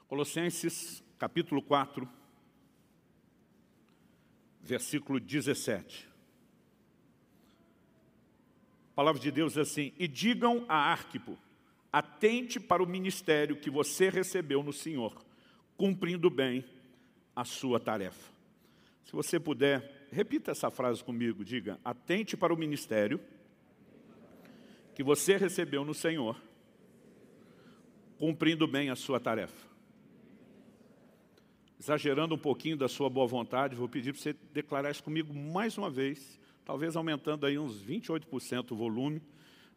Colossenses, capítulo 4, versículo 17. A palavra de Deus é assim: e digam a Arquipo, atente para o ministério que você recebeu no Senhor, cumprindo bem a sua tarefa. Se você puder, repita essa frase comigo, diga: atente para o ministério que você recebeu no Senhor, cumprindo bem a sua tarefa. Exagerando um pouquinho da sua boa vontade, vou pedir para você declarar isso comigo mais uma vez, talvez aumentando aí uns 28% o volume,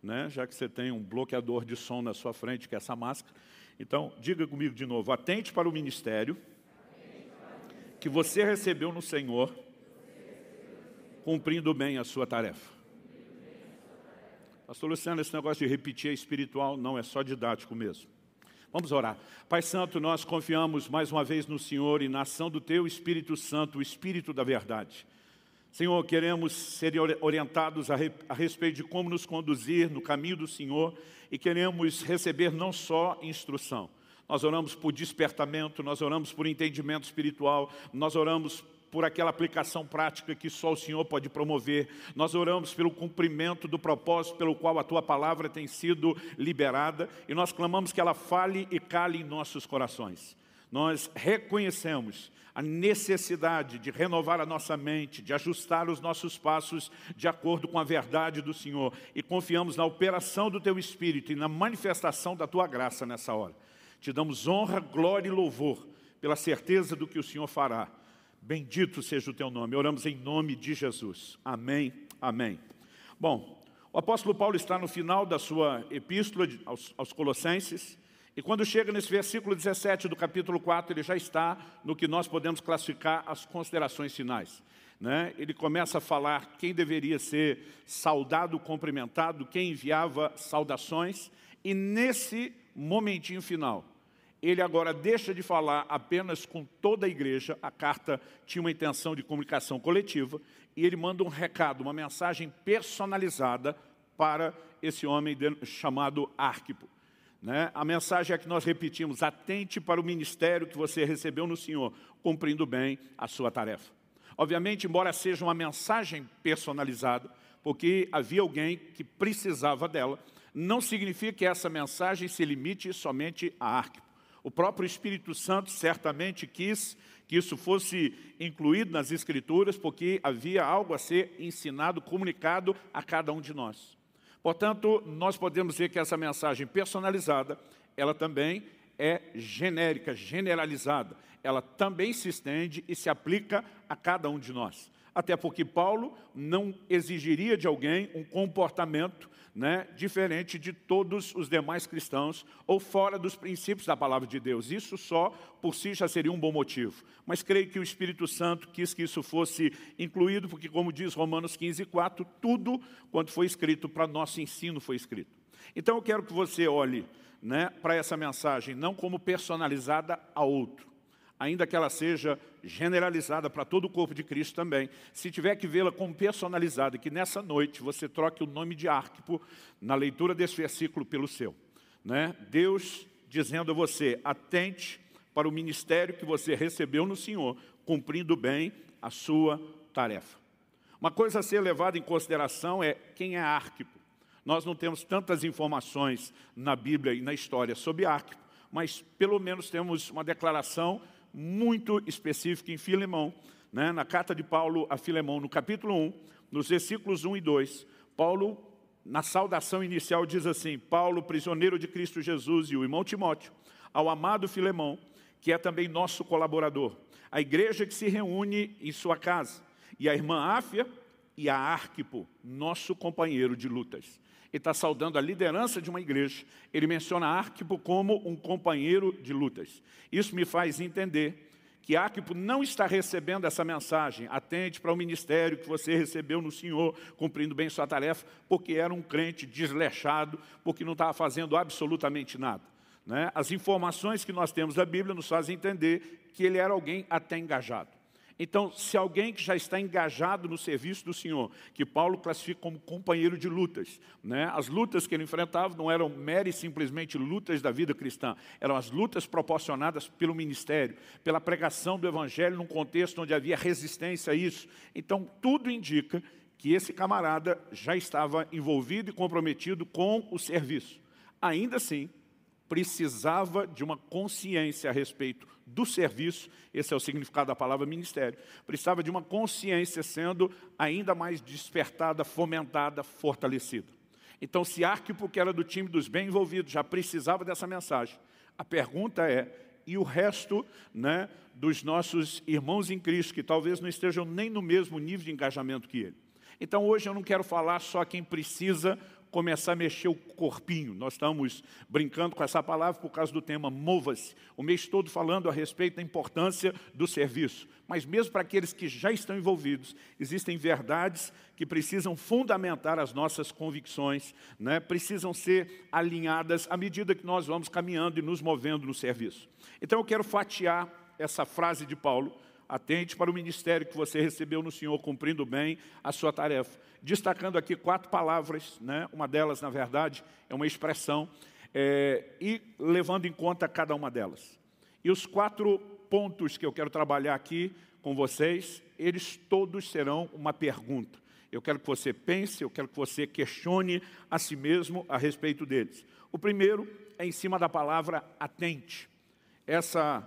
né? Já que você tem um bloqueador de som na sua frente, que é essa máscara. Então, diga comigo de novo: atente para o ministério que você recebeu no Senhor, cumprindo bem a sua tarefa. Pastor Luciano, esse negócio de repetir é espiritual, não, é só didático mesmo. Vamos orar. Pai Santo, nós confiamos mais uma vez no Senhor e na ação do Teu Espírito Santo, o Espírito da verdade. Senhor, queremos ser orientados a respeito de como nos conduzir no caminho do Senhor e queremos receber não só instrução. Nós oramos por despertamento, nós oramos por entendimento espiritual, nós oramos por aquela aplicação prática que só o Senhor pode promover. Nós oramos pelo cumprimento do propósito pelo qual a Tua palavra tem sido liberada e nós clamamos que ela fale e cale em nossos corações. Nós reconhecemos a necessidade de renovar a nossa mente, de ajustar os nossos passos de acordo com a verdade do Senhor e confiamos na operação do Teu Espírito e na manifestação da Tua graça nessa hora. Te damos honra, glória e louvor pela certeza do que o Senhor fará. Bendito seja o Teu nome. Oramos em nome de Jesus. Amém, amém. Bom, o apóstolo Paulo está no final da sua epístola aos Colossenses, e quando chega nesse versículo 17 do capítulo 4, ele já está no que nós podemos classificar as considerações finais, né? Ele começa a falar quem deveria ser saudado, cumprimentado, quem enviava saudações, e nesse momentinho final, ele agora deixa de falar apenas com toda a igreja. A carta tinha uma intenção de comunicação coletiva, e ele manda um recado, uma mensagem personalizada para esse homem chamado Arquipo. Né? A mensagem é que nós repetimos: atente para o ministério que você recebeu no Senhor, cumprindo bem a sua tarefa. Obviamente, embora seja uma mensagem personalizada, porque havia alguém que precisava dela, não significa que essa mensagem se limite somente a Arquipo. O próprio Espírito Santo certamente quis que isso fosse incluído nas Escrituras, porque havia algo a ser ensinado, comunicado a cada um de nós. Portanto, nós podemos dizer que essa mensagem personalizada, ela também é genérica, generalizada. Ela também se estende e se aplica a cada um de nós. Até porque Paulo não exigiria de alguém um comportamento, né, diferente de todos os demais cristãos ou fora dos princípios da palavra de Deus. Isso só por si já seria um bom motivo. Mas creio que o Espírito Santo quis que isso fosse incluído, porque como diz Romanos 15:4, tudo quanto foi escrito para nosso ensino foi escrito. Então eu quero que você olhe, né, para essa mensagem não como personalizada a outro, ainda que ela seja generalizada para todo o corpo de Cristo também. Se tiver que vê-la como personalizada, que nessa noite você troque o nome de Arquipo na leitura desse versículo pelo seu. Né? Deus dizendo a você: atente para o ministério que você recebeu no Senhor, cumprindo bem a sua tarefa. Uma coisa a ser levada em consideração é quem é Arquipo. Nós não temos tantas informações na Bíblia e na história sobre Arquipo, mas pelo menos temos uma declaração muito específica em Filemão, né? Na carta de Paulo a Filemão, no capítulo 1, nos versículos 1 e 2, Paulo, na saudação inicial, diz assim: Paulo, prisioneiro de Cristo Jesus, e o irmão Timóteo, ao amado Filemão, que é também nosso colaborador, a igreja que se reúne em sua casa, e a irmã Áfia e a Arquipo, nosso companheiro de lutas. Ele está saudando a liderança de uma igreja. Ele menciona Arquipo como um companheiro de lutas. Isso me faz entender que Arquipo não está recebendo essa mensagem: atente para o ministério que você recebeu no Senhor, cumprindo bem sua tarefa, porque era um crente desleixado, porque não estava fazendo absolutamente nada. Né? As informações que nós temos da Bíblia nos fazem entender que ele era alguém até engajado. Então, se alguém que já está engajado no serviço do Senhor, que Paulo classifica como companheiro de lutas, né? As lutas que ele enfrentava não eram meras e simplesmente lutas da vida cristã, eram as lutas proporcionadas pelo ministério, pela pregação do Evangelho num contexto onde havia resistência a isso. Então, tudo indica que esse camarada já estava envolvido e comprometido com o serviço. Ainda assim, precisava de uma consciência a respeito do serviço, esse é o significado da palavra ministério, precisava de uma consciência sendo ainda mais despertada, fomentada, fortalecida. Então, se Arquipo, que era do time dos bem envolvidos, já precisava dessa mensagem, a pergunta é, e o resto, né, dos nossos irmãos em Cristo, que talvez não estejam nem no mesmo nível de engajamento que ele? Então, hoje eu não quero falar só quem precisa começar a mexer o corpinho. Nós estamos brincando com essa palavra por causa do tema Mova-se. O mês todo falando a respeito da importância do serviço. Mas mesmo para aqueles que já estão envolvidos, existem verdades que precisam fundamentar as nossas convicções, né? Precisam ser alinhadas à medida que nós vamos caminhando e nos movendo no serviço. Então eu quero fatiar essa frase de Paulo. Atente para o ministério que você recebeu no Senhor, cumprindo bem a sua tarefa. Destacando aqui 4 palavras, né? Uma delas, na verdade, é uma expressão, e levando em conta cada uma delas. E os 4 pontos que eu quero trabalhar aqui com vocês, eles todos serão uma pergunta. Eu quero que você pense, eu quero que você questione a si mesmo a respeito deles. O primeiro é em cima da palavra atente. Essa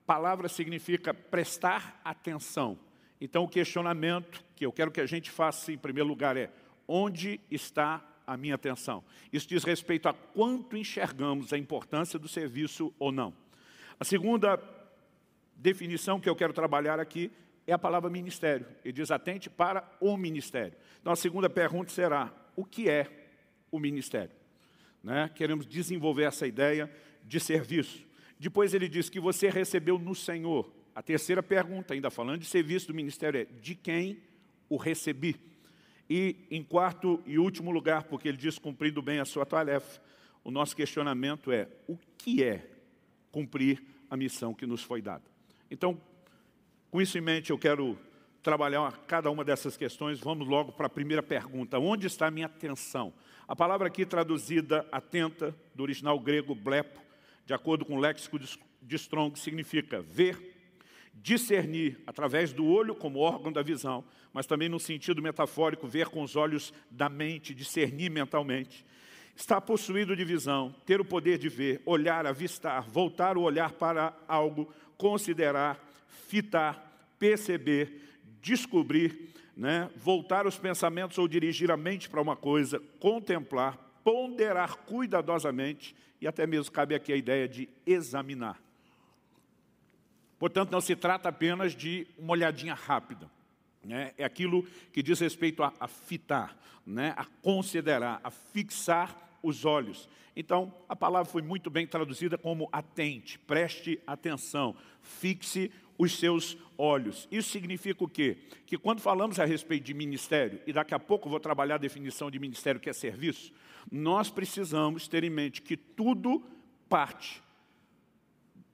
palavra significa prestar atenção. Então, o questionamento que eu quero que a gente faça, em primeiro lugar, é: onde está a minha atenção? Isso diz respeito a quanto enxergamos a importância do serviço ou não. A segunda definição que eu quero trabalhar aqui é a palavra ministério. Ele diz: atente para o ministério. Então, a segunda pergunta será: o que é o ministério? Né? Queremos desenvolver essa ideia de serviço. Depois ele diz que você recebeu no Senhor. A terceira pergunta, ainda falando de serviço do ministério, é: de quem o recebi? E em quarto e último lugar, porque ele diz cumprindo bem a sua tarefa, o nosso questionamento é: o que é cumprir a missão que nos foi dada? Então, com isso em mente, eu quero trabalhar cada uma dessas questões. Vamos logo para a primeira pergunta: onde está a minha atenção? A palavra aqui traduzida atenta, do original grego blepo, de acordo com o léxico de Strong, significa ver, discernir através do olho como órgão da visão, mas também no sentido metafórico, ver com os olhos da mente, discernir mentalmente. Estar possuído de visão, ter o poder de ver, olhar, avistar, voltar o olhar para algo, considerar, fitar, perceber, descobrir, né? Voltar os pensamentos ou dirigir a mente para uma coisa, contemplar, ponderar cuidadosamente, e até mesmo cabe aqui a ideia de examinar. Portanto, não se trata apenas de uma olhadinha rápida, né? É aquilo que diz respeito a fitar, né? A considerar, a fixar os olhos. Então, a palavra foi muito bem traduzida como atente, preste atenção, fixe os seus olhos. Isso significa o quê? Que quando falamos a respeito de ministério, e daqui a pouco eu vou trabalhar a definição de ministério, que é serviço, nós precisamos ter em mente que tudo parte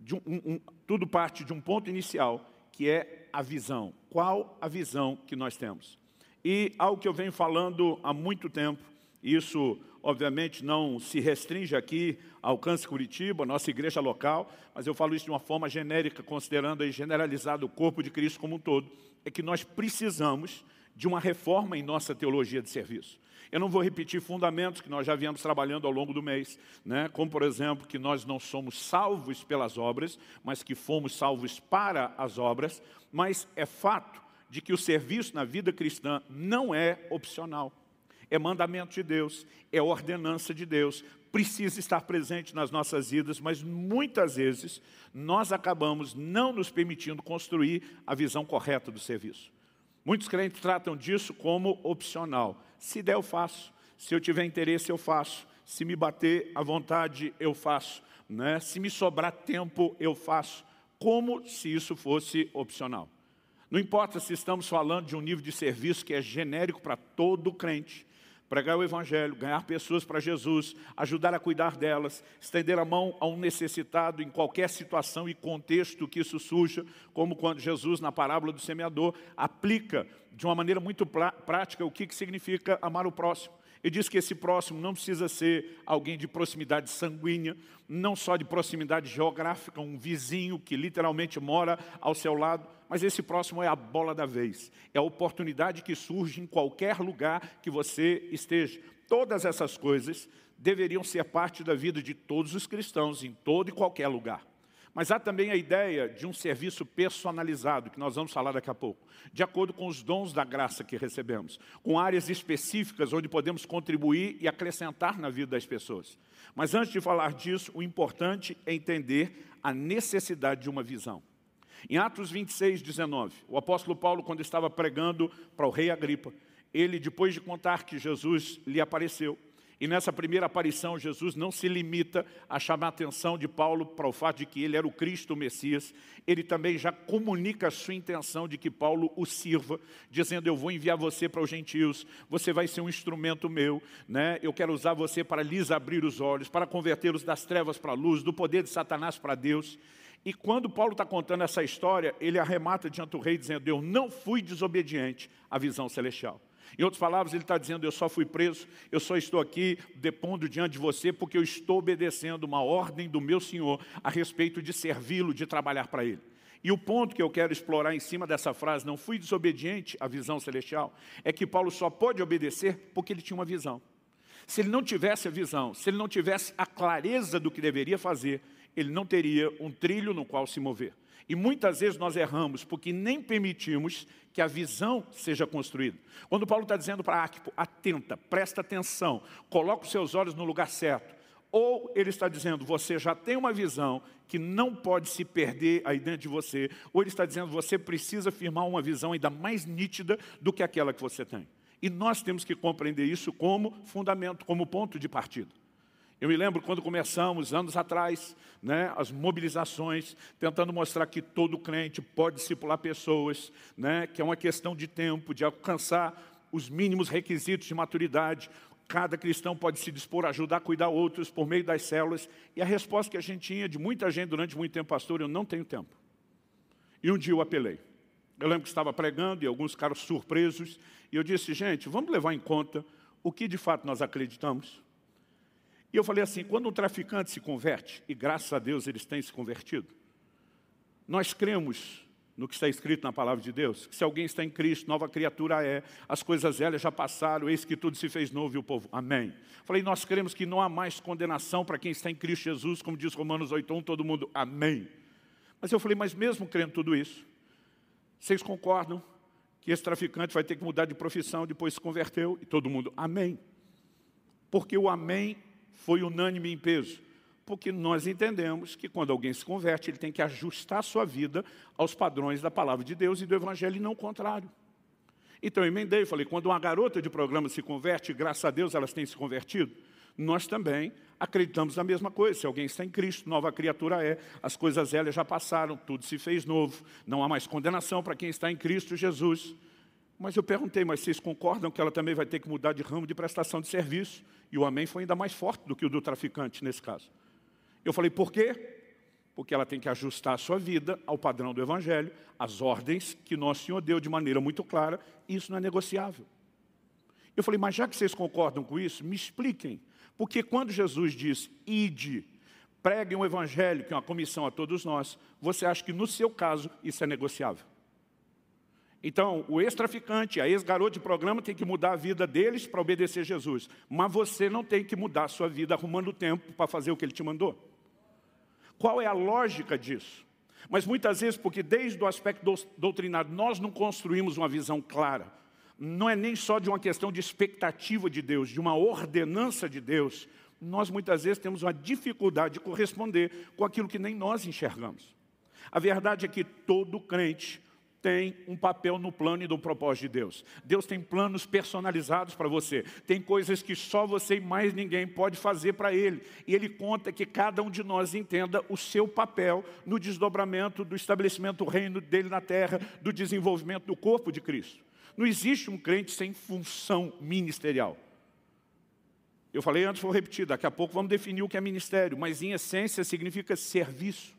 de um ponto inicial, que é a visão. Qual a visão que nós temos? E algo que eu venho falando há muito tempo, isso obviamente não se restringe aqui ao Alcance Curitiba, nossa igreja local, mas eu falo isso de uma forma genérica, considerando aí generalizado o corpo de Cristo como um todo, é que nós precisamos de uma reforma em nossa teologia de serviço. Eu não vou repetir fundamentos que nós já viemos trabalhando ao longo do mês, né? Como, por exemplo, que nós não somos salvos pelas obras, mas que fomos salvos para as obras, mas é fato de que o serviço na vida cristã não é opcional. É mandamento de Deus, é ordenança de Deus, precisa estar presente nas nossas vidas, mas muitas vezes nós acabamos não nos permitindo construir a visão correta do serviço. Muitos crentes tratam disso como opcional. Se der, eu faço. Se eu tiver interesse, eu faço. Se me bater à vontade, eu faço, né? Se me sobrar tempo, eu faço. Como se isso fosse opcional. Não importa se estamos falando de um nível de serviço que é genérico para todo crente. Pregar o Evangelho, ganhar pessoas para Jesus, ajudar a cuidar delas, estender a mão a um necessitado em qualquer situação e contexto que isso surja, como quando Jesus, na parábola do semeador, aplica de uma maneira muito prática o que significa amar o próximo. Ele diz que esse próximo não precisa ser alguém de proximidade sanguínea, não só de proximidade geográfica, um vizinho que literalmente mora ao seu lado, mas esse próximo é a bola da vez. É a oportunidade que surge em qualquer lugar que você esteja. Todas essas coisas deveriam ser parte da vida de todos os cristãos, em todo e qualquer lugar. Mas há também a ideia de um serviço personalizado, que nós vamos falar daqui a pouco, de acordo com os dons da graça que recebemos, com áreas específicas onde podemos contribuir e acrescentar na vida das pessoas. Mas antes de falar disso, o importante é entender a necessidade de uma visão. Em Atos 26, 19, o apóstolo Paulo, quando estava pregando para o rei Agripa, ele, depois de contar que Jesus lhe apareceu, e nessa primeira aparição, Jesus não se limita a chamar a atenção de Paulo para o fato de que ele era o Cristo, o Messias. Ele também já comunica a sua intenção de que Paulo o sirva, dizendo, eu vou enviar você para os gentios, você vai ser um instrumento meu, né? Eu quero usar você para lhes abrir os olhos, para convertê-los das trevas para a luz, do poder de Satanás para Deus. E quando Paulo está contando essa história, ele arremata diante do rei, dizendo, eu não fui desobediente à visão celestial. Em outras palavras, ele está dizendo, eu só fui preso, eu só estou aqui depondo diante de você porque eu estou obedecendo uma ordem do meu Senhor a respeito de servi-lo, de trabalhar para Ele. E o ponto que eu quero explorar em cima dessa frase, não fui desobediente à visão celestial, é que Paulo só pode obedecer porque ele tinha uma visão. Se ele não tivesse a visão, se ele não tivesse a clareza do que deveria fazer, ele não teria um trilho no qual se mover. E muitas vezes nós erramos porque nem permitimos que a visão seja construída. Quando Paulo está dizendo para Arquipo, atenta, presta atenção, coloca os seus olhos no lugar certo. Ou ele está dizendo, você já tem uma visão que não pode se perder aí dentro de você. Ou ele está dizendo, você precisa firmar uma visão ainda mais nítida do que aquela que você tem. E nós temos que compreender isso como fundamento, como ponto de partida. Eu me lembro quando começamos, anos atrás, né, as mobilizações, tentando mostrar que todo crente pode discipular pessoas, né, que é uma questão de tempo, de alcançar os mínimos requisitos de maturidade. Cada cristão pode se dispor a ajudar a cuidar outros por meio das células. E a resposta que a gente tinha de muita gente durante muito tempo, pastor, eu não tenho tempo. E um dia eu apelei. Eu lembro que estava pregando e alguns ficaram surpresos. E eu disse, gente, vamos levar em conta o que de fato nós acreditamos. E eu falei assim, quando um traficante se converte, e graças a Deus eles têm se convertido, nós cremos no que está escrito na palavra de Deus, que se alguém está em Cristo, nova criatura é, as coisas velhas já passaram, eis que tudo se fez novo e o povo, amém. Falei, nós cremos que não há mais condenação para quem está em Cristo Jesus, como diz Romanos 8:1, todo mundo, amém. Mas eu falei, mas mesmo crendo tudo isso, vocês concordam que esse traficante vai ter que mudar de profissão, depois se converteu, e todo mundo, amém. Porque o amém foi unânime em peso, porque nós entendemos que quando alguém se converte, ele tem que ajustar a sua vida aos padrões da palavra de Deus e do Evangelho, e não o contrário. Então eu emendei e falei, quando uma garota de programa se converte, graças a Deus elas têm se convertido, nós também acreditamos na mesma coisa. Se alguém está em Cristo, nova criatura é, as coisas velhas já passaram, tudo se fez novo, não há mais condenação para quem está em Cristo Jesus. Mas eu perguntei, mas vocês concordam que ela também vai ter que mudar de ramo de prestação de serviço? E o amém foi ainda mais forte do que o do traficante nesse caso. Eu falei, por quê? Porque ela tem que ajustar a sua vida ao padrão do Evangelho, às ordens que Nosso Senhor deu de maneira muito clara, e isso não é negociável. Eu falei, mas já que vocês concordam com isso, me expliquem. Porque quando Jesus diz, ide, preguem o Evangelho, que é uma comissão a todos nós, você acha que no seu caso isso é negociável? Então, o ex-traficante, a ex-garoto de programa tem que mudar a vida deles para obedecer Jesus. Mas você não tem que mudar a sua vida arrumando tempo para fazer o que Ele te mandou. Qual é a lógica disso? Mas muitas vezes, porque desde o aspecto doutrinário, nós não construímos uma visão clara. Não é nem só de uma questão de expectativa de Deus, de uma ordenança de Deus. Nós muitas vezes temos uma dificuldade de corresponder com aquilo que nem nós enxergamos. A verdade é que todo crente tem um papel no plano e no propósito de Deus. Deus tem planos personalizados para você. Tem coisas que só você e mais ninguém pode fazer para Ele. E Ele conta que cada um de nós entenda o seu papel no desdobramento do estabelecimento do reino dEle na terra, do desenvolvimento do corpo de Cristo. Não existe um crente sem função ministerial. Eu falei antes, vou repetir, daqui a pouco vamos definir o que é ministério, mas em essência significa serviço.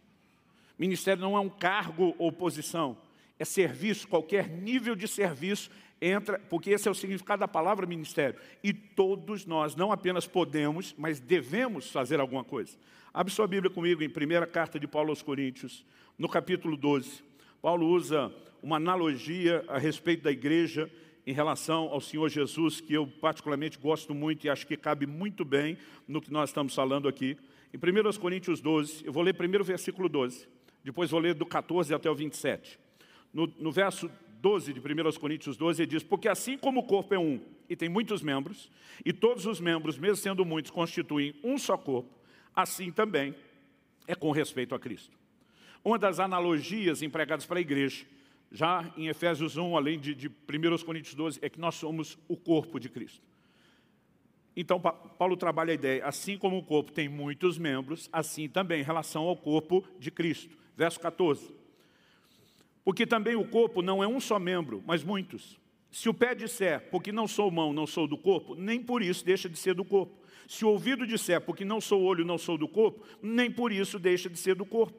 Ministério não é um cargo ou posição, é serviço, qualquer nível de serviço entra, porque esse é o significado da palavra ministério. E todos nós, não apenas podemos, mas devemos fazer alguma coisa. Abre sua Bíblia comigo em 1ª carta de Paulo aos Coríntios, no capítulo 12. Paulo usa uma analogia a respeito da igreja em relação ao Senhor Jesus, que eu particularmente gosto muito e acho que cabe muito bem no que nós estamos falando aqui. Em 1 Coríntios 12, eu vou ler primeiro o versículo 12, depois vou ler do 14 até o 27. No verso 12 de 1 Coríntios 12, ele diz: porque assim como o corpo é um e tem muitos membros, e todos os membros, mesmo sendo muitos, constituem um só corpo, assim também é com respeito a Cristo. Uma das analogias empregadas para a igreja, já em Efésios 1, além de 1 Coríntios 12, é que nós somos o corpo de Cristo. Então, Paulo trabalha a ideia, assim como o corpo tem muitos membros, assim também em relação ao corpo de Cristo. Verso 14. Porque também o corpo não é um só membro, mas muitos. Se o pé disser, porque não sou mão, não sou do corpo, nem por isso deixa de ser do corpo. Se o ouvido disser, porque não sou olho, não sou do corpo, nem por isso deixa de ser do corpo.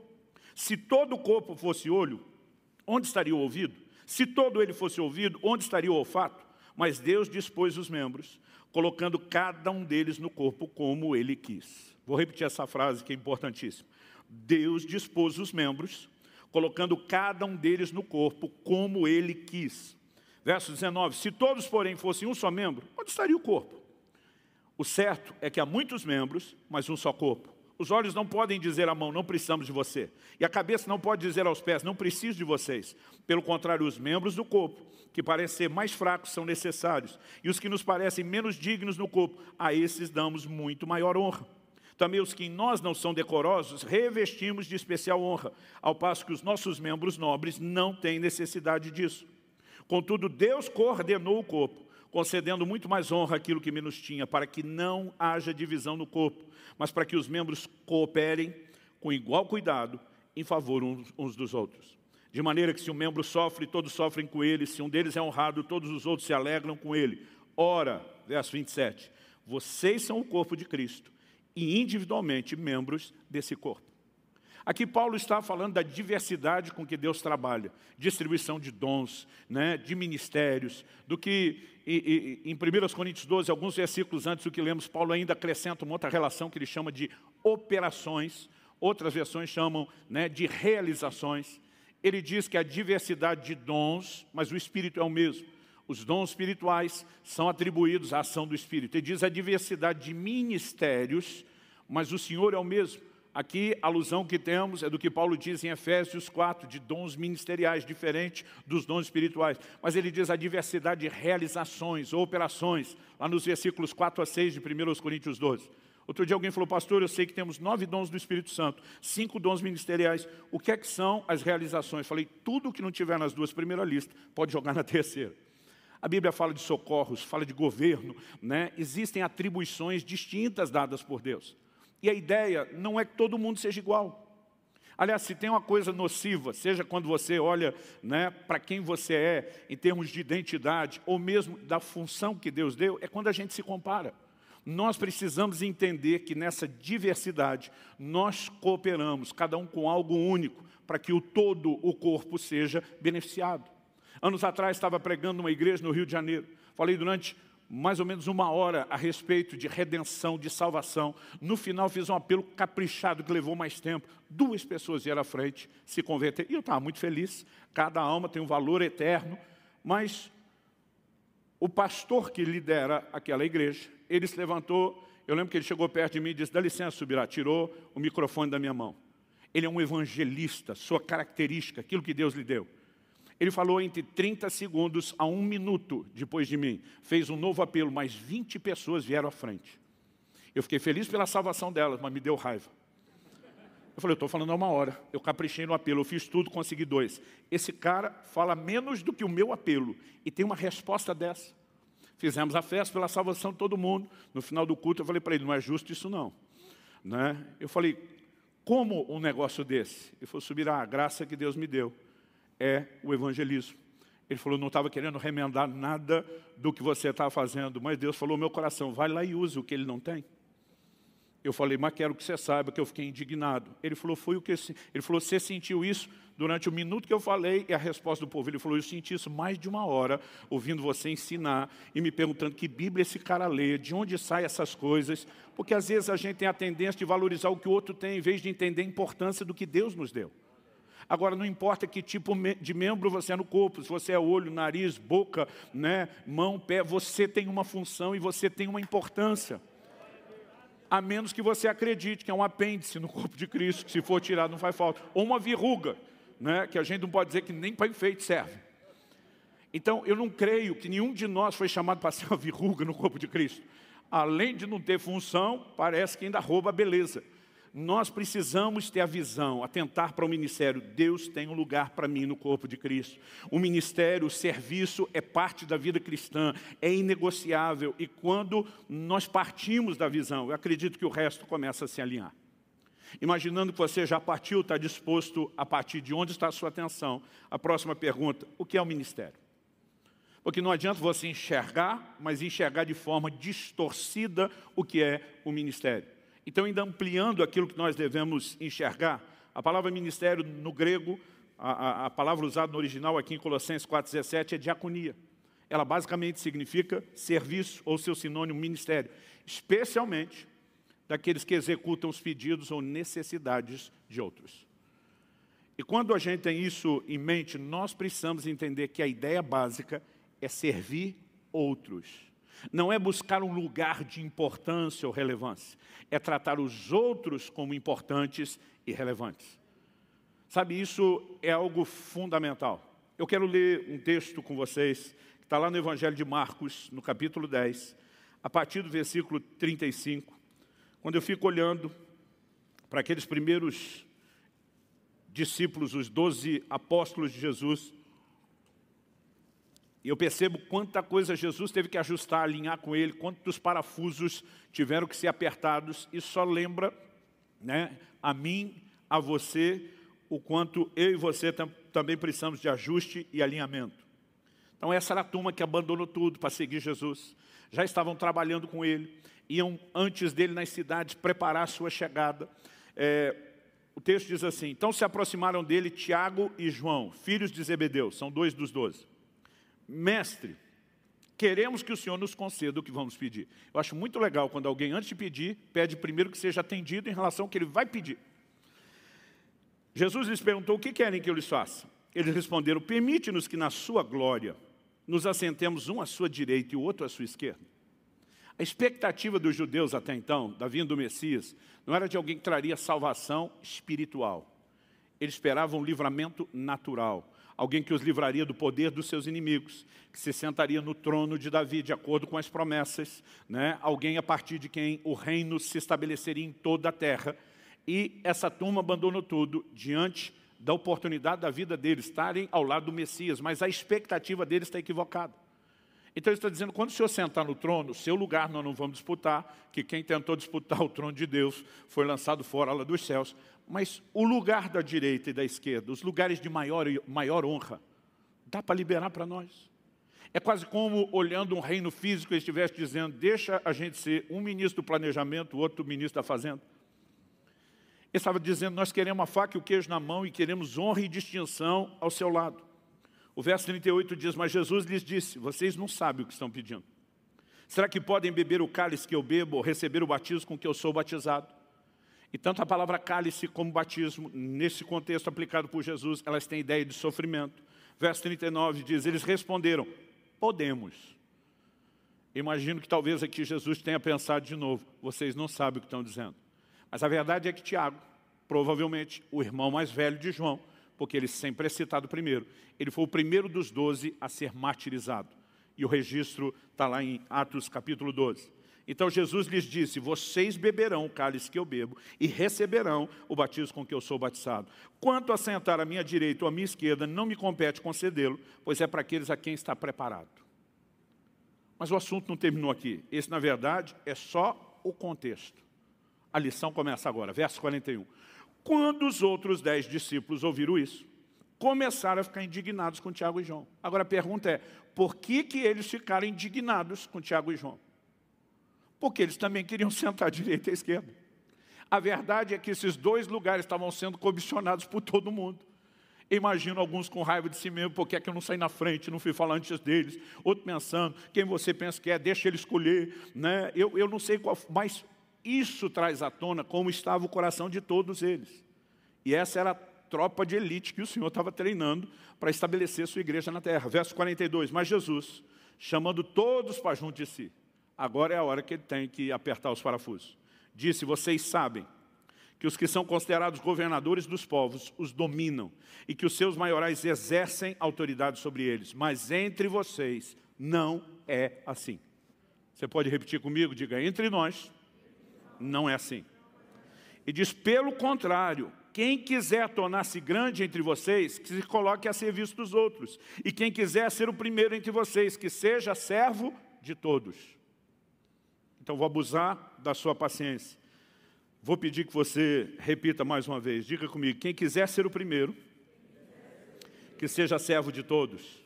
Se todo o corpo fosse olho, onde estaria o ouvido? Se todo ele fosse ouvido, onde estaria o olfato? Mas Deus dispôs os membros, colocando cada um deles no corpo como Ele quis. Vou repetir essa frase que é importantíssima. Deus dispôs os membros, colocando cada um deles no corpo como Ele quis. Verso 19. Se todos, porém, fossem um só membro, onde estaria o corpo? O certo é que há muitos membros, mas um só corpo. Os olhos não podem dizer à mão, não precisamos de você. E a cabeça não pode dizer aos pés, não preciso de vocês. Pelo contrário, os membros do corpo, que parecem ser mais fracos, são necessários. E os que nos parecem menos dignos no corpo, a esses damos muito maior honra. Também os que em nós não são decorosos, revestimos de especial honra, ao passo que os nossos membros nobres não têm necessidade disso. Contudo, Deus coordenou o corpo, concedendo muito mais honra àquilo que menos tinha, para que não haja divisão no corpo, mas para que os membros cooperem com igual cuidado em favor uns dos outros. De maneira que se um membro sofre, todos sofrem com ele, se um deles é honrado, todos os outros se alegram com ele. Ora, verso 27, vocês são o corpo de Cristo e individualmente membros desse corpo. Aqui Paulo está falando da diversidade com que Deus trabalha, distribuição de dons, né, de ministérios, do que em 1 Coríntios 12, alguns versículos antes do que lemos, Paulo ainda acrescenta uma outra relação que ele chama de operações, outras versões chamam, né, de realizações. Ele diz que a diversidade de dons, mas o Espírito é o mesmo. Os dons espirituais são atribuídos à ação do Espírito. Ele diz a diversidade de ministérios, mas o Senhor é o mesmo. Aqui, a alusão que temos é do que Paulo diz em Efésios 4, de dons ministeriais, diferente dos dons espirituais. Mas ele diz a diversidade de realizações ou operações, lá nos versículos 4 a 6 de 1 Coríntios 12. Outro dia alguém falou, pastor, eu sei que temos 9 dons do Espírito Santo, 5 dons ministeriais. O que é que são as realizações? Falei, tudo que não tiver nas 2 primeiras listas, pode jogar na 3ª. A Bíblia fala de socorros, fala de governo, né? Existem atribuições distintas dadas por Deus. E a ideia não é que todo mundo seja igual. Aliás, se tem uma coisa nociva, seja quando você olha, né, para quem você é, em termos de identidade, ou mesmo da função que Deus deu, é quando a gente se compara. Nós precisamos entender que nessa diversidade, nós cooperamos, cada um com algo único, para que o todo, o corpo, seja beneficiado. Anos atrás, estava pregando numa igreja no Rio de Janeiro. Falei durante mais ou menos 1 hora a respeito de redenção, de salvação. No final fiz um apelo caprichado que levou mais tempo. 2 pessoas vieram à frente, se converteram. E eu estava muito feliz. Cada alma tem um valor eterno. Mas o pastor que lidera aquela igreja, ele se levantou. Eu lembro que ele chegou perto de mim e disse, dá licença, Subirá. Tirou o microfone da minha mão. Ele é um evangelista, sua característica, aquilo que Deus lhe deu. Ele falou entre 30 segundos a 1 minuto depois de mim. Fez um novo apelo, mas 20 pessoas vieram à frente. Eu fiquei feliz pela salvação delas, mas me deu raiva. Eu falei, eu estou falando há 1 hora. Eu caprichei no apelo, eu fiz tudo, consegui 2. Esse cara fala menos do que o meu apelo. E tem uma resposta dessa. Fizemos a festa pela salvação de todo mundo. No final do culto eu falei para ele, não é justo isso não. Né? Eu falei, como um negócio desse? Ele falou, Subirá, a graça que Deus me deu é o evangelismo. Ele falou, não estava querendo remendar nada do que você estava fazendo, mas Deus falou, meu coração, vai lá e use o que ele não tem. Eu falei, mas quero que você saiba que eu fiquei indignado. Ele falou, foi o que... Ele falou, você sentiu isso durante o minuto que eu falei? E a resposta do povo, ele falou, eu senti isso mais de 1 hora, ouvindo você ensinar e me perguntando que Bíblia esse cara lê, de onde saem essas coisas, porque às vezes a gente tem a tendência de valorizar o que o outro tem, em vez de entender a importância do que Deus nos deu. Agora, não importa que tipo de membro você é no corpo, se você é olho, nariz, boca, né, mão, pé, você tem uma função e você tem uma importância. A menos que você acredite que é um apêndice no corpo de Cristo, que se for tirado não faz falta. Ou uma verruga, né, que a gente não pode dizer que nem para enfeite serve. Então, eu não creio que nenhum de nós foi chamado para ser uma verruga no corpo de Cristo. Além de não ter função, parece que ainda rouba a beleza. Nós precisamos ter a visão, atentar para o ministério. Deus tem um lugar para mim no corpo de Cristo. O ministério, o serviço é parte da vida cristã, é inegociável. E quando nós partimos da visão, eu acredito que o resto começa a se alinhar. Imaginando que você já partiu, está disposto a partir de onde está a sua atenção. A próxima pergunta, o que é o ministério? Porque não adianta você enxergar, mas enxergar de forma distorcida o que é o ministério. Então, ainda ampliando aquilo que nós devemos enxergar, a palavra ministério no grego, a palavra usada no original aqui em Colossenses 4,17 é diaconia. Ela basicamente significa serviço ou seu sinônimo ministério, especialmente daqueles que executam os pedidos ou necessidades de outros. E quando a gente tem isso em mente, nós precisamos entender que a ideia básica é servir outros. Não é buscar um lugar de importância ou relevância. É tratar os outros como importantes e relevantes. Sabe, isso é algo fundamental. Eu quero ler um texto com vocês, que está lá no Evangelho de Marcos, no capítulo 10, a partir do versículo 35, quando eu fico olhando para aqueles primeiros discípulos, os 12 apóstolos de Jesus, e eu percebo quanta coisa Jesus teve que ajustar, alinhar com ele, quantos parafusos tiveram que ser apertados. E só lembra, né, a mim, a você, o quanto eu e você também precisamos de ajuste e alinhamento. Então essa era a turma que abandonou tudo para seguir Jesus. Já estavam trabalhando com ele, iam antes dele nas cidades preparar a sua chegada. O texto diz assim, então se aproximaram dele Tiago e João, filhos de Zebedeu, são 2 dos 12. Mestre, queremos que o Senhor nos conceda o que vamos pedir. Eu acho muito legal quando alguém, antes de pedir, pede primeiro que seja atendido em relação ao que ele vai pedir. Jesus lhes perguntou, o que querem que eu lhes faça? Eles responderam, permite-nos que na sua glória nos assentemos um à sua direita e o outro à sua esquerda. A expectativa dos judeus até então, da vinda do Messias, não era de alguém que traria salvação espiritual. Eles esperavam um livramento natural. Alguém que os livraria do poder dos seus inimigos, que se sentaria no trono de Davi, de acordo com as promessas, né? Alguém a partir de quem o reino se estabeleceria em toda a terra. E essa turma abandonou tudo diante da oportunidade da vida deles, estarem ao lado do Messias, mas a expectativa deles está equivocada. Então ele está dizendo, quando o Senhor sentar no trono, seu lugar nós não vamos disputar, que quem tentou disputar o trono de Deus foi lançado fora lá dos céus, mas o lugar da direita e da esquerda, os lugares de maior honra, dá para liberar para nós. É quase como olhando um reino físico e estivesse dizendo, deixa a gente ser um ministro do planejamento, o outro ministro da fazenda. Ele estava dizendo, nós queremos a faca e o queijo na mão e queremos honra e distinção ao seu lado. O verso 38 diz, mas Jesus lhes disse, vocês não sabem o que estão pedindo. Será que podem beber o cálice que eu bebo ou receber o batismo com que eu sou batizado? E tanto a palavra cálice como batismo, nesse contexto aplicado por Jesus, elas têm ideia de sofrimento. Verso 39 diz, eles responderam, podemos. Imagino que talvez aqui Jesus tenha pensado de novo, vocês não sabem o que estão dizendo. Mas a verdade é que Tiago, provavelmente o irmão mais velho de João, porque ele sempre é citado primeiro, ele foi o primeiro dos 12 a ser martirizado. E o registro está lá em Atos capítulo 12. Então Jesus lhes disse, vocês beberão o cálice que eu bebo e receberão o batismo com que eu sou batizado. Quanto a sentar à minha direita ou à minha esquerda, não me compete concedê-lo, pois é para aqueles a quem está preparado. Mas o assunto não terminou aqui. Esse, na verdade, é só o contexto. A lição começa agora, verso 41. Quando os outros 10 discípulos ouviram isso, começaram a ficar indignados com Tiago e João. Agora a pergunta é, por que eles ficaram indignados com Tiago e João? Porque eles também queriam sentar à direita e à esquerda. A verdade é que esses dois lugares estavam sendo comissionados por todo mundo. Imagino alguns com raiva de si mesmo, por que é que eu não saí na frente, não fui falar antes deles? Outro pensando, quem você pensa que é, deixa ele escolher. Né? Eu não sei qual, mas isso traz à tona como estava o coração de todos eles. E essa era a tropa de elite que o Senhor estava treinando para estabelecer sua igreja na terra. Verso 42, mas Jesus, chamando todos para junto de si, agora é a hora que ele tem que apertar os parafusos. Disse, vocês sabem que os que são considerados governadores dos povos os dominam e que os seus maiorais exercem autoridade sobre eles. Mas entre vocês não é assim. Você pode repetir comigo? Diga, entre nós não é assim. E diz, pelo contrário, quem quiser tornar-se grande entre vocês, que se coloque a serviço dos outros. E quem quiser ser o primeiro entre vocês, que seja servo de todos. Então vou abusar da sua paciência. Vou pedir que você repita mais uma vez. Diga comigo, quem quiser ser o primeiro, que seja servo de todos.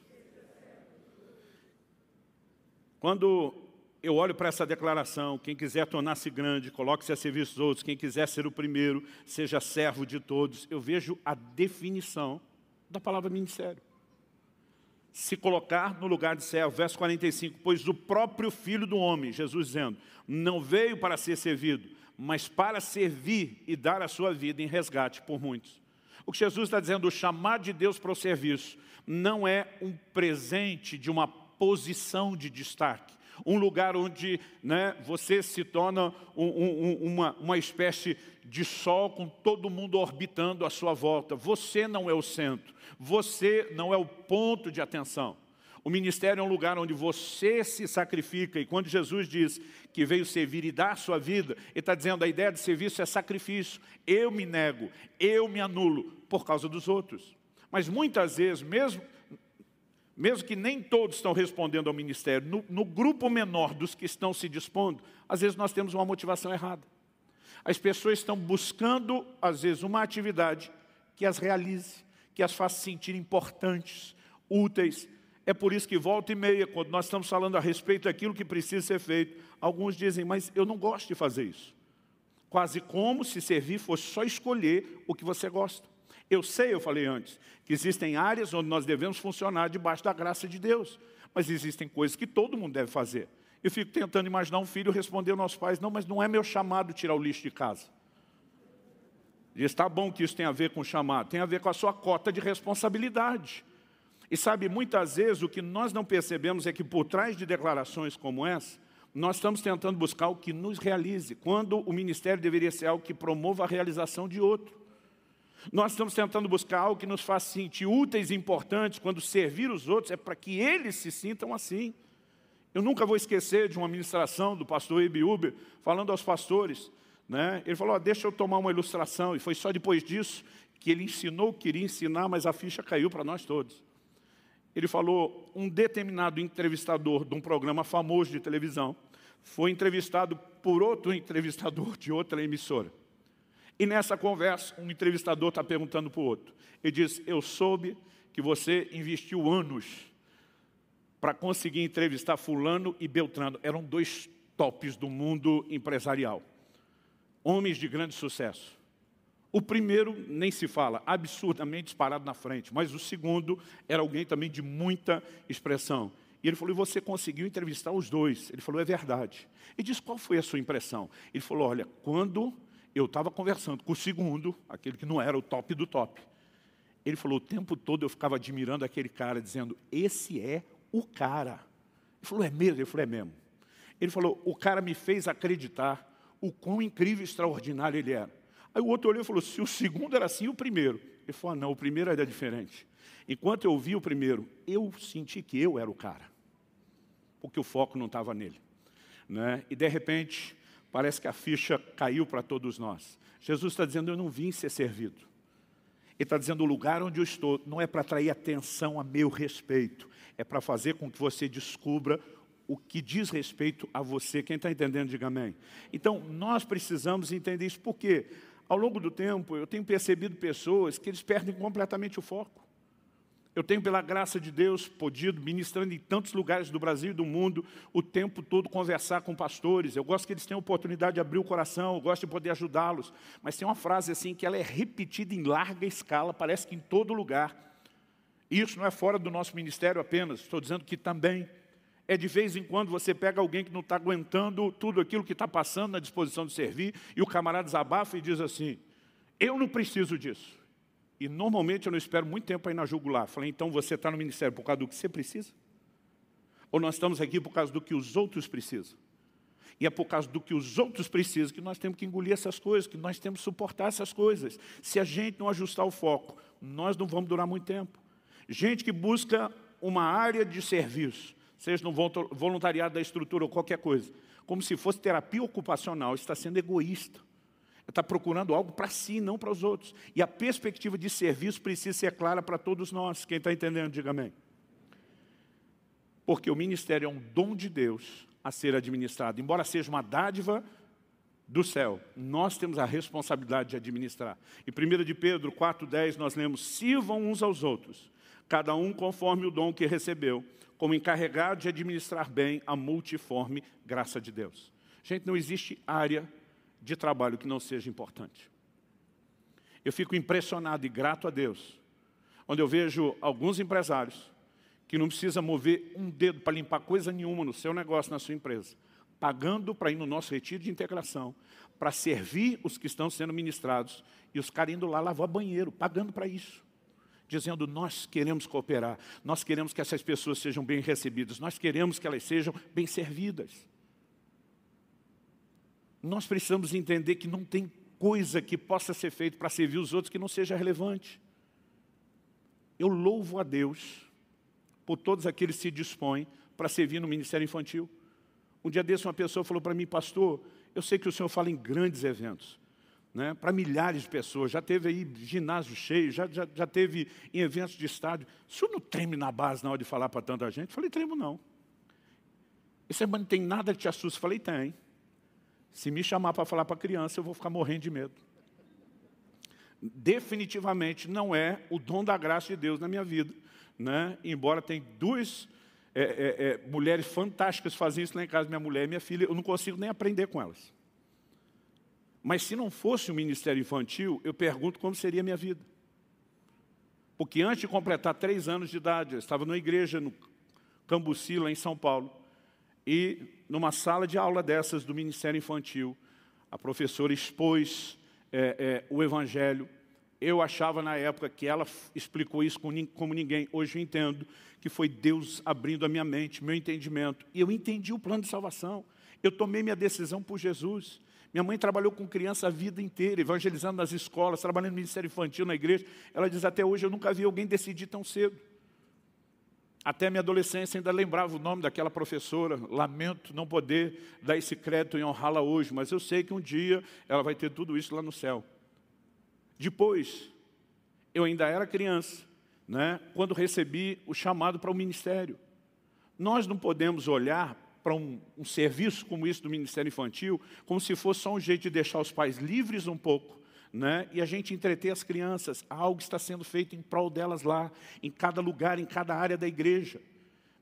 Quando eu olho para essa declaração, quem quiser tornar-se grande, coloque-se a serviço dos outros. Quem quiser ser o primeiro, seja servo de todos. Eu vejo a definição da palavra ministério. Se colocar no lugar de servo, verso 45, pois o próprio Filho do Homem, Jesus dizendo, não veio para ser servido, mas para servir e dar a sua vida em resgate por muitos. O que Jesus está dizendo, o chamado de Deus para o serviço, não é um presente de uma posição de destaque, um lugar onde você se torna uma espécie de sol com todo mundo orbitando à sua volta. Você não é o centro, você não é o ponto de atenção. O ministério é um lugar onde você se sacrifica. E quando Jesus diz que veio servir e dar a sua vida, Ele está dizendo a ideia de serviço é sacrifício. Eu me nego, eu me anulo por causa dos outros. Mas muitas vezes, mesmo que nem todos estão respondendo ao ministério, no grupo menor dos que estão se dispondo, às vezes nós temos uma motivação errada. As pessoas estão buscando, às vezes, uma atividade que as realize, que as faça sentir importantes, úteis. É por isso que volta e meia, quando nós estamos falando a respeito daquilo que precisa ser feito, alguns dizem, mas eu não gosto de fazer isso. Quase como se servir fosse só escolher o que você gosta. Eu sei, eu falei antes, que existem áreas onde nós devemos funcionar debaixo da graça de Deus. Mas existem coisas que todo mundo deve fazer. Eu fico tentando imaginar um filho responder aos nossos pais, não, mas não é meu chamado tirar o lixo de casa. Diz, está bom que isso tem a ver com o chamado, tem a ver com a sua cota de responsabilidade. E sabe, muitas vezes o que nós não percebemos é que por trás de declarações como essa, nós estamos tentando buscar o que nos realize, quando o ministério deveria ser algo que promova a realização de outro. Nós estamos tentando buscar algo que nos faça sentir úteis e importantes, quando servir os outros é para que eles se sintam assim. Eu nunca vou esquecer de uma ministração do pastor Ebiúber, falando aos pastores, ele falou, deixa eu tomar uma ilustração, e foi só depois disso que ele ensinou o que queria ensinar, mas a ficha caiu para nós todos. Ele falou, um determinado entrevistador de um programa famoso de televisão foi entrevistado por outro entrevistador de outra emissora. E nessa conversa, um entrevistador está perguntando para o outro. Ele diz, eu soube que você investiu anos para conseguir entrevistar fulano e Beltrano. Eram dois tops do mundo empresarial. Homens de grande sucesso. O primeiro, nem se fala, absurdamente disparado na frente. Mas o segundo era alguém também de muita expressão. E ele falou, e você conseguiu entrevistar os dois? Ele falou, é verdade. Ele disse, qual foi a sua impressão? Ele falou, olha, quando eu estava conversando com o segundo, aquele que não era o top do top, ele falou, o tempo todo eu ficava admirando aquele cara, dizendo, esse é o cara. Ele falou, é mesmo? Ele falou, é mesmo. Ele falou, o cara me fez acreditar o quão incrível e extraordinário ele era. Aí o outro olhou e falou, se o segundo era assim, o primeiro? Ele falou, não, o primeiro era diferente. Enquanto eu vi o primeiro, eu senti que eu era o cara. Porque o foco não estava nele. E de repente, parece que a ficha caiu para todos nós. Jesus está dizendo, eu não vim ser servido. Ele está dizendo, o lugar onde eu estou não é para atrair atenção a meu respeito. É para fazer com que você descubra o que diz respeito a você. Quem está entendendo, diga amém. Então, nós precisamos entender isso. Por quê? Ao longo do tempo, eu tenho percebido pessoas que eles perdem completamente o foco. Eu tenho, pela graça de Deus, podido, ministrando em tantos lugares do Brasil e do mundo, o tempo todo conversar com pastores. Eu gosto que eles tenham oportunidade de abrir o coração, eu gosto de poder ajudá-los. Mas tem uma frase assim que ela é repetida em larga escala, parece que em todo lugar. E isso não é fora do nosso ministério apenas, estou dizendo que também é de vez em quando você pega alguém que não está aguentando tudo aquilo que está passando na disposição de servir, e o camarada desabafa e diz assim, eu não preciso disso. E normalmente eu não espero muito tempo para ir na jugular. Falei, então você está no ministério por causa do que você precisa? Ou nós estamos aqui por causa do que os outros precisam? E é por causa do que os outros precisam que nós temos que engolir essas coisas, que nós temos que suportar essas coisas. Se a gente não ajustar o foco, nós não vamos durar muito tempo. Gente que busca uma área de serviço, seja no voluntariado da estrutura ou qualquer coisa, como se fosse terapia ocupacional, está sendo egoísta. Está procurando algo para si, não para os outros. E a perspectiva de serviço precisa ser clara para todos nós. Quem está entendendo, diga amém. Porque o ministério é um dom de Deus a ser administrado. Embora seja uma dádiva do céu, nós temos a responsabilidade de administrar. Em 1 de Pedro 4,10 nós lemos, sirvam uns aos outros, cada um conforme o dom que recebeu, como encarregado de administrar bem a multiforme graça de Deus. Gente, não existe área de trabalho que não seja importante. Eu fico impressionado e grato a Deus, onde eu vejo alguns empresários que não precisam mover um dedo para limpar coisa nenhuma no seu negócio, na sua empresa, pagando para ir no nosso retiro de integração, para servir os que estão sendo ministrados, e os caras indo lá lavar banheiro, pagando para isso. Dizendo, nós queremos cooperar, nós queremos que essas pessoas sejam bem recebidas, nós queremos que elas sejam bem servidas. Nós precisamos entender que não tem coisa que possa ser feita para servir os outros que não seja relevante. Eu louvo a Deus por todos aqueles que se dispõem para servir no ministério infantil. Um dia desse uma pessoa falou para mim, pastor, eu sei que o senhor fala em grandes eventos, né, para milhares de pessoas, já teve aí ginásio cheio, já teve em eventos de estádio. O senhor não treme na base na hora de falar para tanta gente? Eu falei, tremo não. Esse não tem nada que te assuste? Eu falei, tem. Se me chamar para falar para criança, eu vou ficar morrendo de medo. Definitivamente não é o dom da graça de Deus na minha vida, né? Embora tenha duas mulheres fantásticas que fazem isso lá em casa, minha mulher e minha filha, eu não consigo nem aprender com elas. Mas se não fosse o ministério infantil, eu pergunto como seria a minha vida. Porque antes de completar 3 anos de idade, eu estava numa igreja no Cambuci, lá em São Paulo, e numa sala de aula dessas do Ministério Infantil, a professora expôs o Evangelho. Eu achava na época que ela explicou isso como ninguém. Hoje eu entendo que foi Deus abrindo a minha mente, meu entendimento. E eu entendi o plano de salvação. Eu tomei minha decisão por Jesus. Minha mãe trabalhou com criança a vida inteira, evangelizando nas escolas, trabalhando no Ministério Infantil, na igreja. Ela diz, até hoje eu nunca vi alguém decidir tão cedo. Até a minha adolescência ainda lembrava o nome daquela professora. Lamento não poder dar esse crédito e honrá-la hoje, mas eu sei que um dia ela vai ter tudo isso lá no céu. Depois, eu ainda era criança, né, quando recebi o chamado para o ministério. Nós não podemos olhar para um serviço como isso do Ministério Infantil como se fosse só um jeito de deixar os pais livres um pouco, né? E a gente entreter as crianças. Algo está sendo feito em prol delas lá, em cada lugar, em cada área da igreja.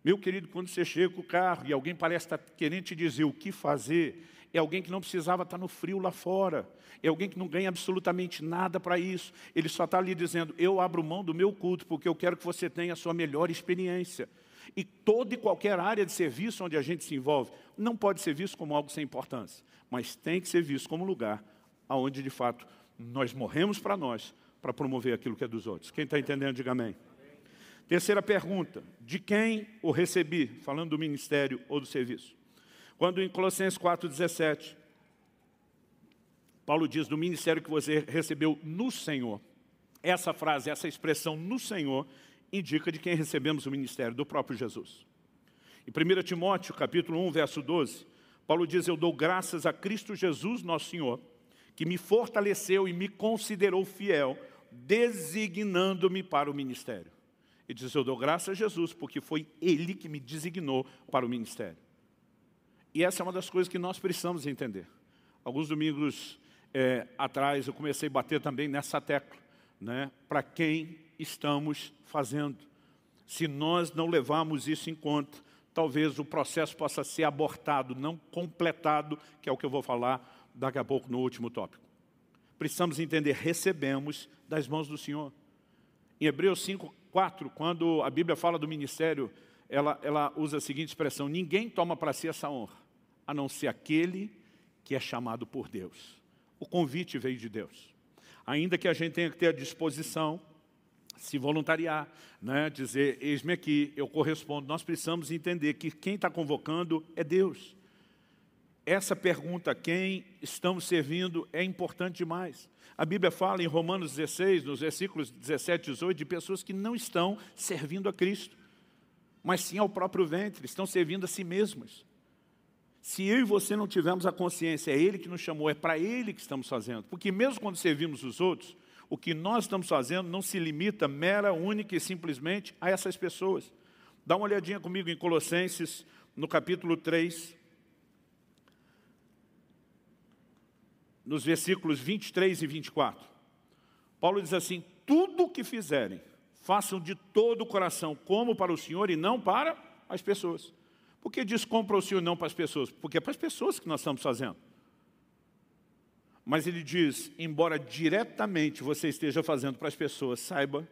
Meu querido, quando você chega com o carro e alguém parece estar querendo te dizer o que fazer, é alguém que não precisava estar no frio lá fora, é alguém que não ganha absolutamente nada para isso. Ele só está ali dizendo, eu abro mão do meu culto porque eu quero que você tenha a sua melhor experiência. E toda e qualquer área de serviço onde a gente se envolve, não pode ser visto como algo sem importância, mas tem que ser visto como um lugar onde, de fato, nós morremos para nós, para promover aquilo que é dos outros. Quem está entendendo, diga amém. Terceira pergunta, de quem o recebi? Falando do ministério ou do serviço. Quando em Colossenses 4,17, Paulo diz, do ministério que você recebeu no Senhor. Essa frase, essa expressão no Senhor, indica de quem recebemos o ministério, do próprio Jesus. Em 1 Timóteo, capítulo 1, verso 12, Paulo diz, eu dou graças a Cristo Jesus, nosso Senhor, que me fortaleceu e me considerou fiel, designando-me para o ministério. Ele diz, eu dou graças a Jesus, porque foi Ele que me designou para o ministério. E essa é uma das coisas que nós precisamos entender. Alguns domingos atrás eu comecei a bater também nessa tecla, né? Para quem estamos fazendo, Se nós não levarmos isso em conta, talvez o processo possa ser abortado, não completado, que é o que eu vou falar daqui a pouco no último tópico. Precisamos entender, recebemos das mãos do Senhor. Em Hebreus 5:4, quando a Bíblia fala do ministério, ela usa a seguinte expressão: ninguém toma para si essa honra, a não ser aquele que é chamado por Deus. O convite veio de Deus. Ainda que a gente tenha que ter a disposição, se voluntariar, né? Dizer, eis-me aqui, eu correspondo. Nós precisamos entender que quem está convocando é Deus. Essa pergunta, quem estamos servindo, é importante demais. A Bíblia fala em Romanos 16, nos versículos 17 e 18, de pessoas que não estão servindo a Cristo, mas sim ao próprio ventre, estão servindo a si mesmas. Se eu e você não tivermos a consciência, é Ele que nos chamou, é para Ele que estamos fazendo. Porque mesmo quando servimos os outros, o que nós estamos fazendo não se limita mera, única e simplesmente a essas pessoas. Dá uma olhadinha comigo em Colossenses, no capítulo 3, nos versículos 23 e 24. Paulo diz assim: tudo o que fizerem, façam de todo o coração, como para o Senhor e não para as pessoas. Por que diz como para o Senhor e não para as pessoas? Porque é para as pessoas que nós estamos fazendo. Mas ele diz, embora diretamente você esteja fazendo para as pessoas, saiba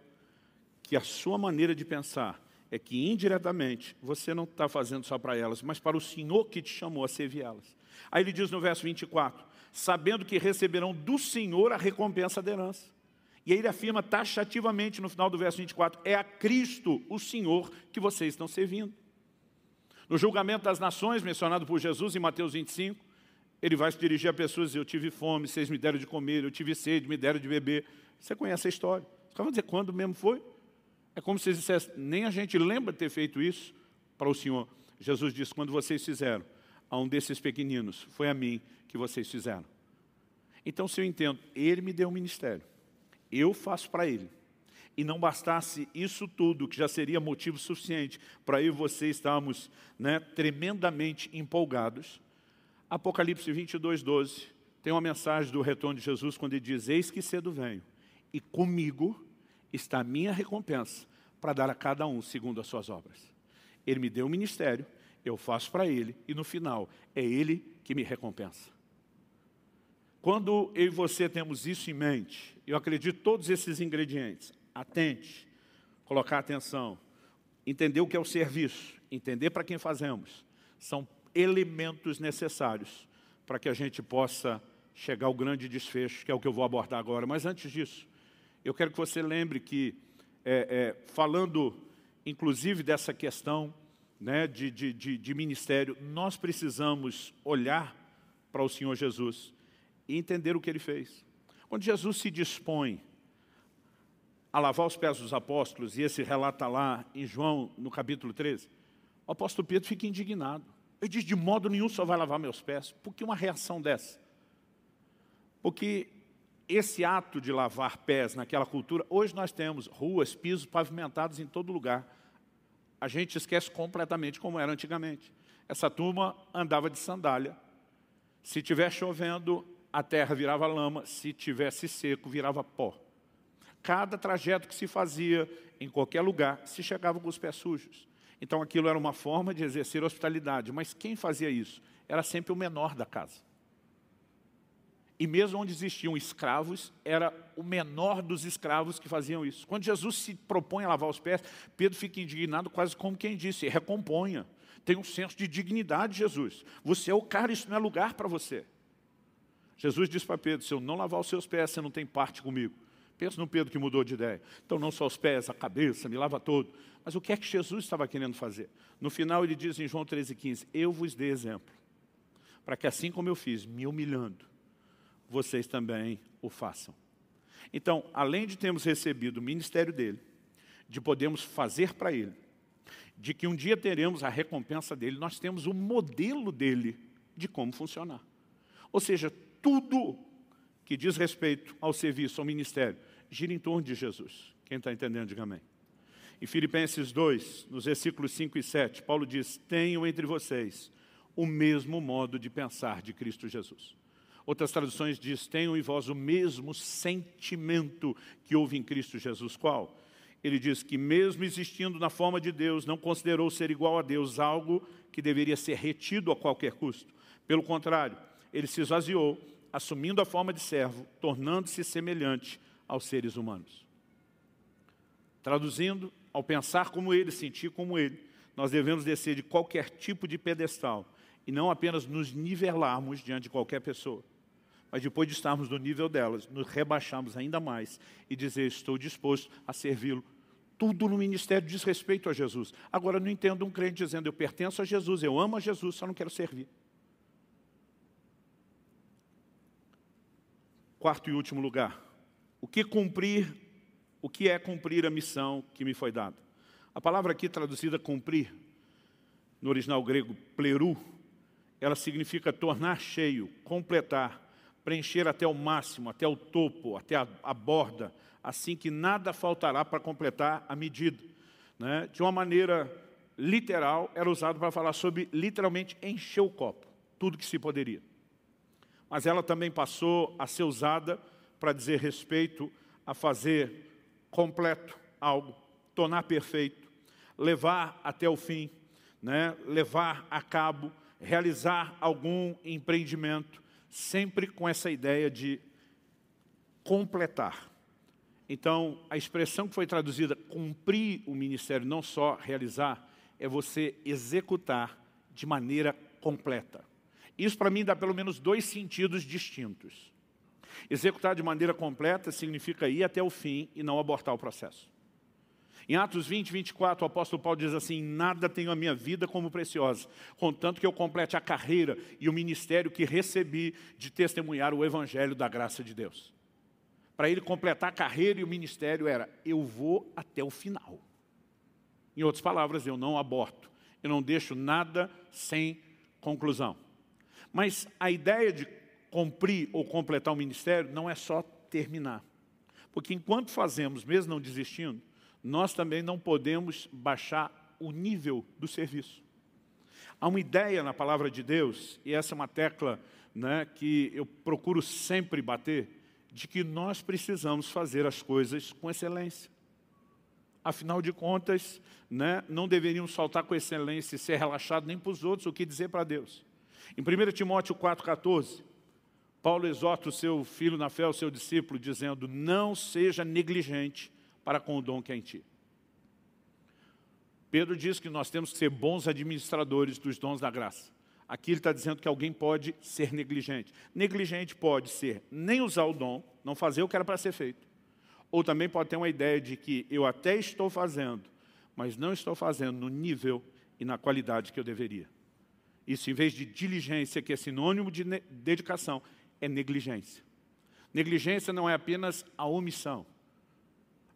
que a sua maneira de pensar é que indiretamente você não está fazendo só para elas, mas para o Senhor que te chamou a servir elas. Aí ele diz no verso 24, sabendo que receberão do Senhor a recompensa da herança. E aí ele afirma taxativamente no final do verso 24, é a Cristo, o Senhor, que vocês estão servindo. No julgamento das nações, mencionado por Jesus em Mateus 25, ele vai se dirigir a pessoas e dizer, eu tive fome, vocês me deram de comer, eu tive sede, me deram de beber. Você conhece a história. Você vai dizer quando mesmo foi? É como se eles dissessem, nem a gente lembra de ter feito isso para o Senhor. Jesus disse, quando vocês fizeram a um desses pequeninos, foi a mim que vocês fizeram. Então, se eu entendo, Ele me deu um ministério, eu faço para Ele. E não bastasse isso tudo, que já seria motivo suficiente para eu e você estarmos, né, tremendamente empolgados. Apocalipse 22:12 tem uma mensagem do retorno de Jesus, quando ele diz, eis que cedo venho, e comigo está a minha recompensa, para dar a cada um segundo as suas obras. Ele me deu um ministério, eu faço para Ele, e no final, é Ele que me recompensa. Quando eu e você temos isso em mente, eu acredito todos esses ingredientes, atente, colocar atenção, entender o que é o serviço, entender para quem fazemos, são elementos necessários para que a gente possa chegar ao grande desfecho, que é o que eu vou abordar agora. Mas antes disso, eu quero que você lembre que, falando inclusive dessa questão, né, de ministério, nós precisamos olhar para o Senhor Jesus e entender o que Ele fez. Quando Jesus se dispõe a lavar os pés dos apóstolos, e esse relato está lá em João, no capítulo 13, o apóstolo Pedro fica indignado. Ele diz, de modo nenhum só vai lavar meus pés. Por que uma reação dessa? Porque esse ato de lavar pés naquela cultura, hoje nós temos ruas, pisos pavimentados em todo lugar. A gente esquece completamente como era antigamente. Essa turma andava de sandália. Se estiver chovendo, a terra virava lama. Se tivesse seco, virava pó. Cada trajeto que se fazia em qualquer lugar, se chegava com os pés sujos. Então aquilo era uma forma de exercer hospitalidade. Mas quem fazia isso? Era sempre o menor da casa. E mesmo onde existiam escravos, era o menor dos escravos que faziam isso. Quando Jesus se propõe a lavar os pés, Pedro fica indignado, quase como quem disse, recomponha. Tem um senso de dignidade, Jesus. Você é o cara, isso não é lugar para você. Jesus diz para Pedro, se eu não lavar os seus pés, você não tem parte comigo. Pensa no Pedro que mudou de ideia. Então não só os pés, a cabeça, me lava todo. Mas o que é que Jesus estava querendo fazer? No final ele diz em João 13,15, eu vos dei exemplo, para que assim como eu fiz, me humilhando, vocês também o façam. Então, além de termos recebido o ministério dele, de podermos fazer para ele, de que um dia teremos a recompensa dele, nós temos o modelo dele de como funcionar. Ou seja, tudo que diz respeito ao serviço, ao ministério, gira em torno de Jesus. Quem está entendendo, diga amém. Em Filipenses 2, nos versículos 5 e 7, Paulo diz, tenham entre vocês o mesmo modo de pensar de Cristo Jesus. Outras traduções diz, tenham em vós o mesmo sentimento que houve em Cristo Jesus. Qual? ele diz que mesmo existindo na forma de Deus, não considerou ser igual a Deus algo que deveria ser retido a qualquer custo. Pelo contrário, ele se esvaziou, assumindo a forma de servo, tornando-se semelhante aos seres humanos. Traduzindo, ao pensar como ele, sentir como ele, nós devemos descer de qualquer tipo de pedestal e não apenas nos nivelarmos diante de qualquer pessoa, mas depois de estarmos no nível delas, nos rebaixarmos ainda mais e dizer, estou disposto a servi-lo. Tudo no ministério diz respeito a Jesus. Agora, não entendo um crente dizendo, eu pertenço a Jesus, eu amo a Jesus, só não quero servir. Quarto e último lugar, o que é cumprir a missão que me foi dada? A palavra aqui traduzida cumprir, no original grego plerou, ela significa tornar cheio, completar, preencher até o máximo, até o topo, até a borda, assim que nada faltará para completar a medida. Né? De uma maneira literal, era usado para falar sobre, literalmente, encher o copo, tudo que se poderia. Mas ela também passou a ser usada para dizer respeito a fazer completo algo, tornar perfeito, levar até o fim, né? Levar a cabo, realizar algum empreendimento, sempre com essa ideia de completar. Então, a expressão que foi traduzida, cumprir o ministério, não só realizar, é você executar de maneira completa. Isso, para mim, dá pelo menos dois sentidos distintos. Executar de maneira completa significa ir até o fim e não abortar o processo. Em Atos 20, 24, o apóstolo Paulo diz assim, nada tenho a minha vida como preciosa, contanto que eu complete a carreira e o ministério que recebi de testemunhar o evangelho da graça de Deus. Para ele completar a carreira e o ministério era, eu vou até o final. Em outras palavras, eu não aborto, eu não deixo nada sem conclusão. Mas a ideia de cumprir ou completar o ministério não é só terminar. Porque enquanto fazemos, mesmo não desistindo, nós também não podemos baixar o nível do serviço. Há uma ideia na palavra de Deus, e essa é uma tecla, né, que eu procuro sempre bater, de que nós precisamos fazer as coisas com excelência. Afinal de contas, né, não deveríamos faltar com excelência e ser relaxado nem para os outros, o que dizer para Deus. Em 1 Timóteo 4,14, Paulo exorta o seu filho na fé, o seu discípulo, dizendo, não seja negligente para com o dom que é em ti. Pedro diz que nós temos que ser bons administradores dos dons da graça. Aqui ele está dizendo que alguém pode ser negligente. Negligente pode ser nem usar o dom, não fazer o que era para ser feito. Ou também pode ter uma ideia de que eu até estou fazendo, mas não estou fazendo no nível e na qualidade que eu deveria. Isso, em vez de diligência, que é sinônimo de dedicação, é negligência. Negligência não é apenas a omissão.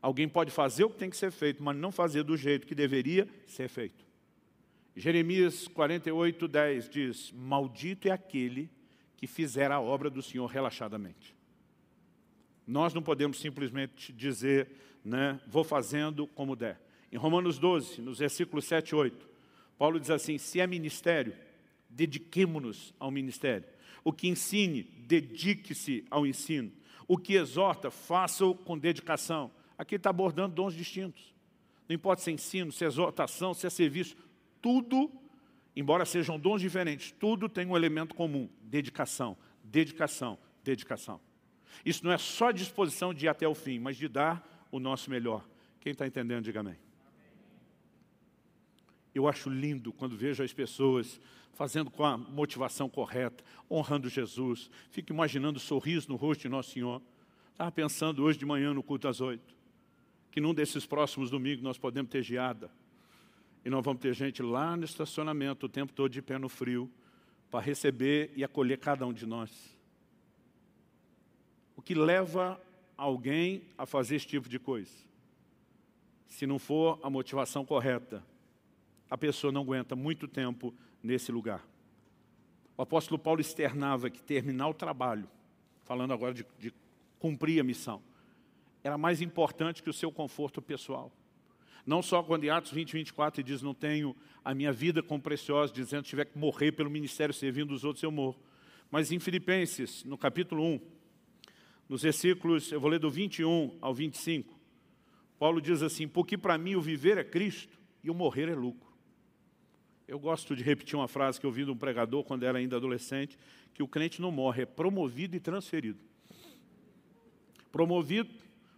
Alguém pode fazer o que tem que ser feito, mas não fazer do jeito que deveria ser feito. Jeremias 48, 10 diz, maldito é aquele que fizer a obra do Senhor relaxadamente. Nós não podemos simplesmente dizer, né, vou fazendo como der. Em Romanos 12, nos versículos 7 e 8, Paulo diz assim, se é ministério, dediquemo-nos ao ministério. O que ensine, dedique-se ao ensino. O que exorta, faça-o com dedicação. Aqui está abordando dons distintos. Não importa se é ensino, se é exortação, se é serviço. Tudo, embora sejam dons diferentes, tudo tem um elemento comum. Dedicação, dedicação, dedicação. Isso não é só disposição de ir até o fim, mas de dar o nosso melhor. Quem está entendendo, diga amém. Eu acho lindo quando vejo as pessoas fazendo com a motivação correta, honrando Jesus. Fico imaginando o sorriso no rosto de Nosso Senhor. Estava pensando hoje de manhã no culto às 8, que num desses próximos domingos nós podemos ter geada. E nós vamos ter gente lá no estacionamento o tempo todo de pé no frio, para receber e acolher cada um de nós. O que leva alguém a fazer esse tipo de coisa? Se não for a motivação correta, a pessoa não aguenta muito tempo nesse lugar. O apóstolo Paulo externava que terminar o trabalho, falando agora de cumprir a missão, era mais importante que o seu conforto pessoal. Não só quando em Atos 20, 24 ele diz, não tenho a minha vida como preciosa, dizendo que tiver que morrer pelo ministério servindo os outros, eu morro. Mas em Filipenses, no capítulo 1, nos versículos, eu vou ler do 21 ao 25, Paulo diz assim, porque para mim o viver é Cristo e o morrer é lucro. Eu gosto de repetir uma frase que eu ouvi de um pregador quando era ainda adolescente, que o crente não morre, é promovido e transferido. Promovido,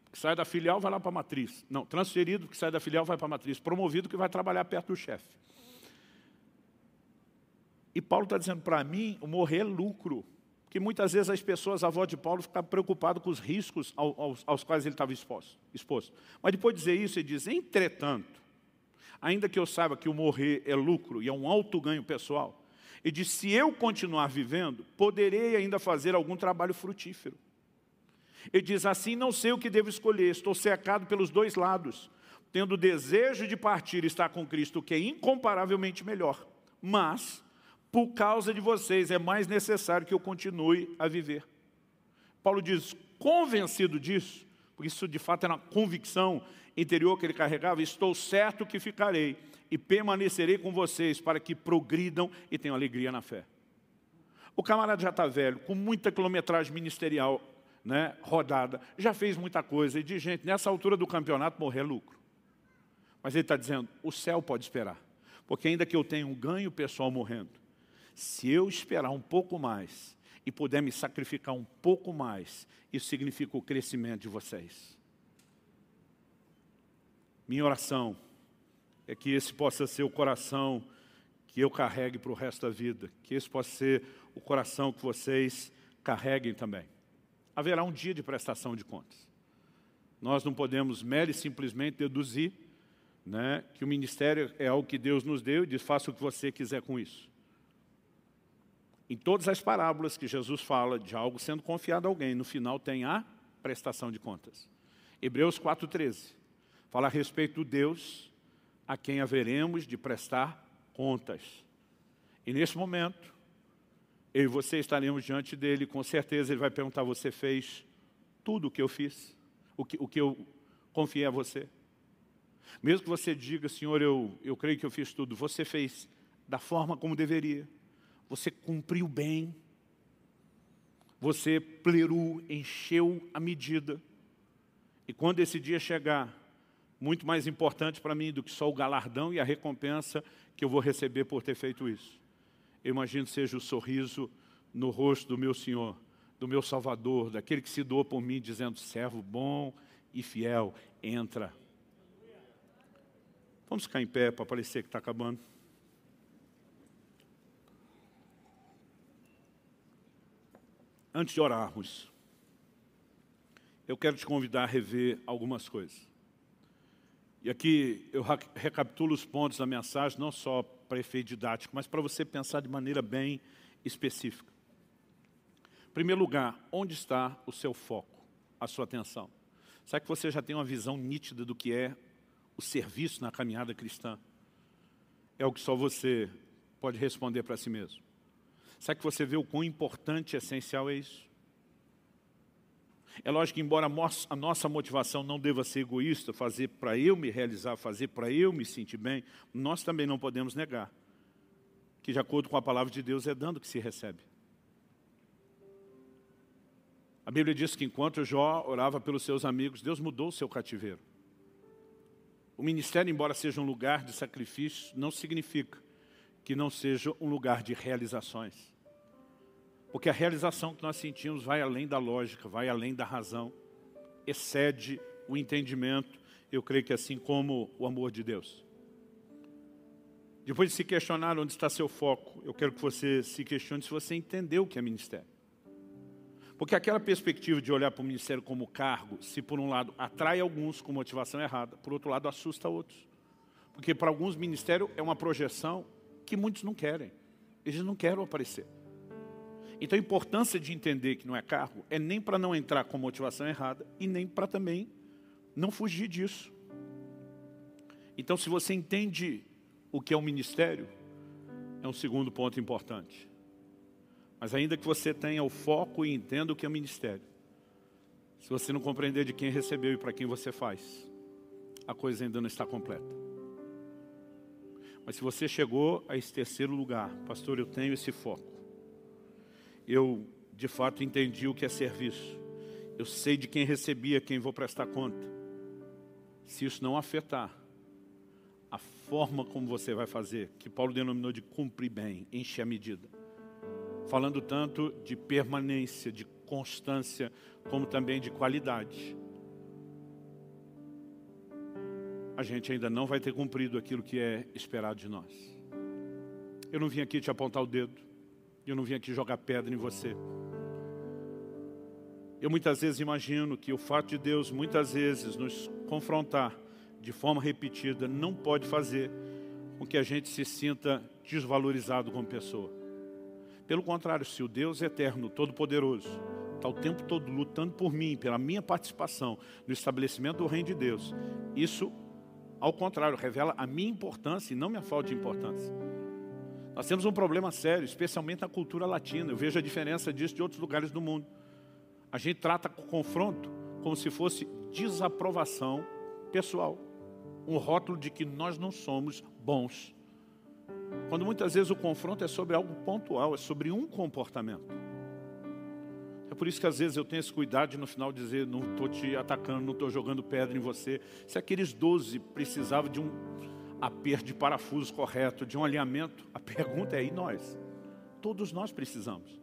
que sai da filial, vai lá para a matriz. Não, transferido, que sai da filial, vai para a matriz. Promovido, que vai trabalhar perto do chefe. E Paulo está dizendo, para mim, o morrer é lucro. Porque muitas vezes as pessoas, a avó de Paulo, ficavam preocupadas com os riscos aos quais ele estava exposto. Mas depois de dizer isso, ele diz, entretanto, ainda que eu saiba que o morrer é lucro e é um alto ganho pessoal, ele diz, se eu continuar vivendo, poderei ainda fazer algum trabalho frutífero. Ele diz, assim não sei o que devo escolher, estou cercado pelos dois lados, tendo o desejo de partir e estar com Cristo, que é incomparavelmente melhor. Mas, por causa de vocês, é mais necessário que eu continue a viver. Paulo diz, convencido disso, porque isso de fato era uma convicção interior que ele carregava, estou certo que ficarei e permanecerei com vocês para que progridam e tenham alegria na fé. O camarada já está velho, com muita quilometragem ministerial, né, rodada, já fez muita coisa, e diz, gente, nessa altura do campeonato morrer é lucro. Mas ele está dizendo, o céu pode esperar, porque ainda que eu tenha um ganho pessoal morrendo, se eu esperar um pouco mais e puder me sacrificar um pouco mais, isso significa o crescimento de vocês. Minha oração é que esse possa ser o coração que eu carregue para o resto da vida, que esse possa ser o coração que vocês carreguem também. Haverá um dia de prestação de contas. Nós não podemos mero e simplesmente deduzir, né, que o ministério é algo que Deus nos deu e diz, faça o que você quiser com isso. Em todas as parábolas que Jesus fala de algo sendo confiado a alguém, no final tem a prestação de contas. Hebreus 4,13 fala a respeito do Deus a quem haveremos de prestar contas. E nesse momento, eu e você estaremos diante dele, com certeza ele vai perguntar, você fez tudo o que eu fiz? O que eu confiei a você? Mesmo que você diga, Senhor, eu creio que eu fiz tudo, você fez da forma como deveria. Você cumpriu bem. Você plerou, encheu a medida. E quando esse dia chegar, muito mais importante para mim do que só o galardão e a recompensa que eu vou receber por ter feito isso. Eu imagino que seja o sorriso no rosto do meu Senhor, do meu Salvador, daquele que se doou por mim, dizendo, servo bom e fiel, entra. Vamos ficar em pé para parecer que está acabando. Antes de orarmos, eu quero te convidar a rever algumas coisas. E aqui eu recapitulo os pontos da mensagem, não só para efeito didático, mas para você pensar de maneira bem específica. Em primeiro lugar, onde está o seu foco, a sua atenção? Será que você já tem uma visão nítida do que é o serviço na caminhada cristã? É o que só você pode responder para si mesmo. Será que você vê o quão importante e essencial é isso? É lógico que, embora a nossa motivação não deva ser egoísta, fazer para eu me realizar, fazer para eu me sentir bem, nós também não podemos negar que, de acordo com a palavra de Deus, é dando que se recebe. A Bíblia diz que enquanto Jó orava pelos seus amigos, Deus mudou o seu cativeiro. O ministério, embora seja um lugar de sacrifício, não significa que não seja um lugar de realizações. Porque a realização que nós sentimos vai além da lógica, vai além da razão, excede o entendimento, eu creio que assim como o amor de Deus. Depois de se questionar onde está seu foco, eu quero que você se questione se você entendeu o que é ministério. Porque aquela perspectiva de olhar para o ministério como cargo, se por um lado atrai alguns com motivação errada, por outro lado assusta outros. Porque para alguns ministério é uma projeção que muitos não querem. Eles não querem aparecer. Então a importância de entender que não é cargo é nem para não entrar com motivação errada e nem para também não fugir disso. Então se você entende o que é um ministério, é um segundo ponto importante. Mas ainda que você tenha o foco e entenda o que é ministério, se você não compreender de quem recebeu e para quem você faz, a coisa ainda não está completa. Mas se você chegou a esse terceiro lugar, pastor, eu tenho esse foco. Eu, de fato, entendi o que é serviço. Eu sei de quem recebi, a quem vou prestar conta. se isso não afetar a forma como você vai fazer, que Paulo denominou de cumprir bem, encher a medida. Falando tanto de permanência, de constância, como também de qualidade. A gente ainda não vai ter cumprido aquilo que é esperado de nós. Eu não vim aqui te apontar o dedo. Eu não vim aqui jogar pedra em você. Eu muitas vezes imagino que o fato de Deus muitas vezes nos confrontar de forma repetida não pode fazer com que a gente se sinta desvalorizado como pessoa. Pelo contrário, se o Deus eterno, todo-poderoso, está o tempo todo lutando por mim, pela minha participação no estabelecimento do reino de Deus, isso, ao contrário, revela a minha importância e não minha falta de importância. Nós temos um problema sério, especialmente na cultura latina. Eu vejo a diferença disso de outros lugares do mundo. A gente trata o confronto como se fosse desaprovação pessoal. Um rótulo de que nós não somos bons. Quando muitas vezes o confronto é sobre algo pontual, é sobre um comportamento. É por isso que às vezes eu tenho esse cuidado de no final dizer, não estou te atacando, não estou jogando pedra em você. Se aqueles 12 precisavam de um aperto de parafuso correto, de um alinhamento, a pergunta é, e nós? Todos nós precisamos.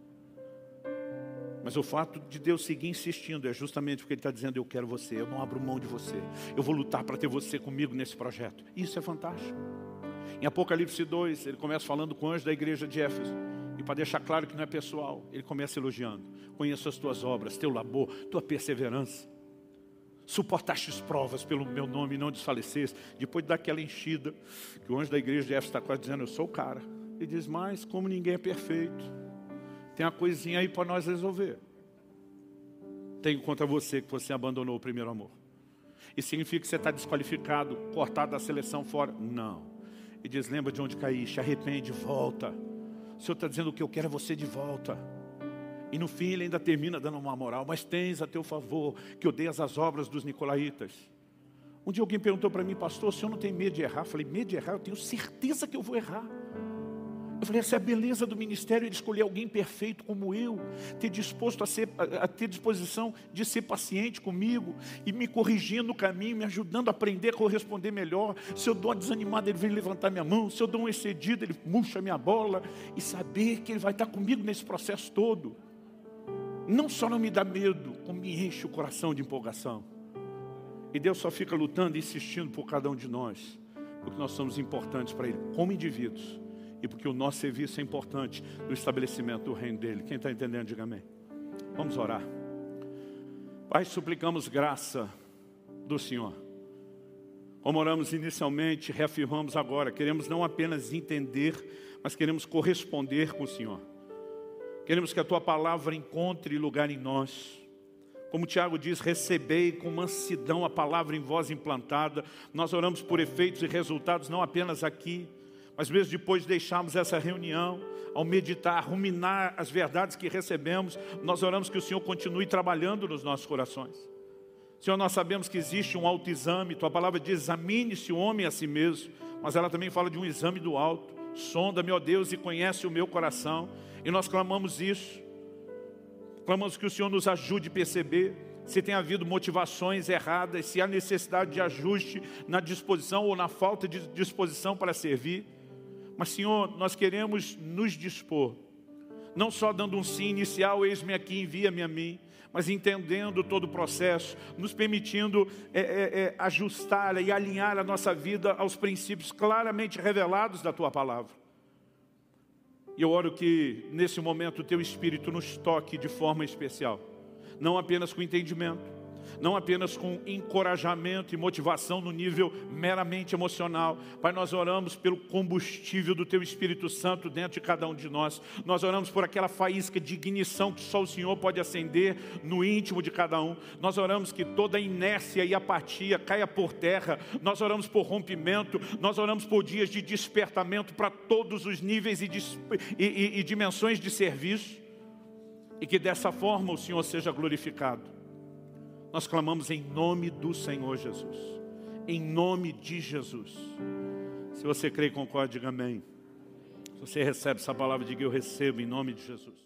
Mas o fato de Deus seguir insistindo é justamente porque Ele está dizendo, eu quero você, eu não abro mão de você. Eu vou lutar para ter você comigo nesse projeto. Isso é fantástico. Em Apocalipse 2, ele começa falando com o anjo da igreja de Éfeso. E para deixar claro que não é pessoal, ele começa elogiando. Conheço as tuas obras, teu labor, tua perseverança. Suportaste as provas pelo meu nome e não desfaleceste. Depois daquela enchida, que o anjo da igreja de Éfeso está quase dizendo, eu sou o cara. Ele diz, mas como ninguém é perfeito, tem uma coisinha aí para nós resolver. Tenho contra você que você abandonou o primeiro amor. Isso significa que você está desqualificado, cortado da seleção fora? Não. Ele diz, lembra de onde caíste, arrepende, volta. O Senhor está dizendo que eu quero é você de volta. E no fim ele ainda termina dando uma moral, mas tens a teu favor que odeias as obras dos nicolaítas. Um dia alguém perguntou para mim, pastor, o senhor não tem medo de errar? Eu falei, medo de errar? Eu tenho certeza que eu vou errar. Eu falei, essa é a beleza do ministério, ele escolher alguém perfeito como eu, ter disposição de ser paciente comigo e me corrigindo no caminho, me ajudando a aprender a corresponder melhor. Se eu dou uma desanimada, ele vem levantar minha mão. Se eu dou um excedido, ele murcha minha bola. E saber que ele vai estar comigo nesse processo todo. Não só não me dá medo, como me enche o coração de empolgação. E Deus só fica lutando e insistindo por cada um de nós, porque nós somos importantes para Ele como indivíduos. E porque o nosso serviço é importante no estabelecimento do reino dEle. Quem está entendendo, diga amém. Vamos orar. Pai, suplicamos graça do Senhor. Como oramos inicialmente, reafirmamos agora. Queremos não apenas entender, mas queremos corresponder com o Senhor. Queremos que a Tua palavra encontre lugar em nós. Como Tiago diz, recebei com mansidão a palavra em vós implantada. Nós oramos por efeitos e resultados, não apenas aqui, mas mesmo depois de deixarmos essa reunião, ao meditar, ruminar as verdades que recebemos, nós oramos que o Senhor continue trabalhando nos nossos corações. Senhor, nós sabemos que existe um autoexame, Tua palavra diz, examine-se o homem a si mesmo, mas ela também fala de um exame do alto. Sonda-me, ó Deus, e conhece o meu coração. E nós clamamos isso. Clamamos que o Senhor nos ajude a perceber se tem havido motivações erradas, se há necessidade de ajuste na disposição ou na falta de disposição para servir. Mas, Senhor, nós queremos nos dispor, não só dando um sim inicial, eis-me aqui, envia-me a mim, mas entendendo todo o processo, nos permitindo ajustar e alinhar a nossa vida aos princípios claramente revelados da Tua palavra. E eu oro que, nesse momento, o Teu Espírito nos toque de forma especial, não apenas com entendimento, não apenas com encorajamento e motivação no nível meramente emocional. Pai, nós oramos pelo combustível do Teu Espírito Santo dentro de cada um de nós. Nós oramos por aquela faísca de ignição que só o Senhor pode acender no íntimo de cada um. Nós oramos que toda inércia e apatia caia por terra. Nós oramos por rompimento. Nós oramos por dias de despertamento para todos os níveis e dimensões de serviço. E que dessa forma o Senhor seja glorificado. Nós clamamos em nome do Senhor Jesus. Em nome de Jesus. Se você crê e concorda, diga amém. Se você recebe essa palavra, diga eu recebo em nome de Jesus.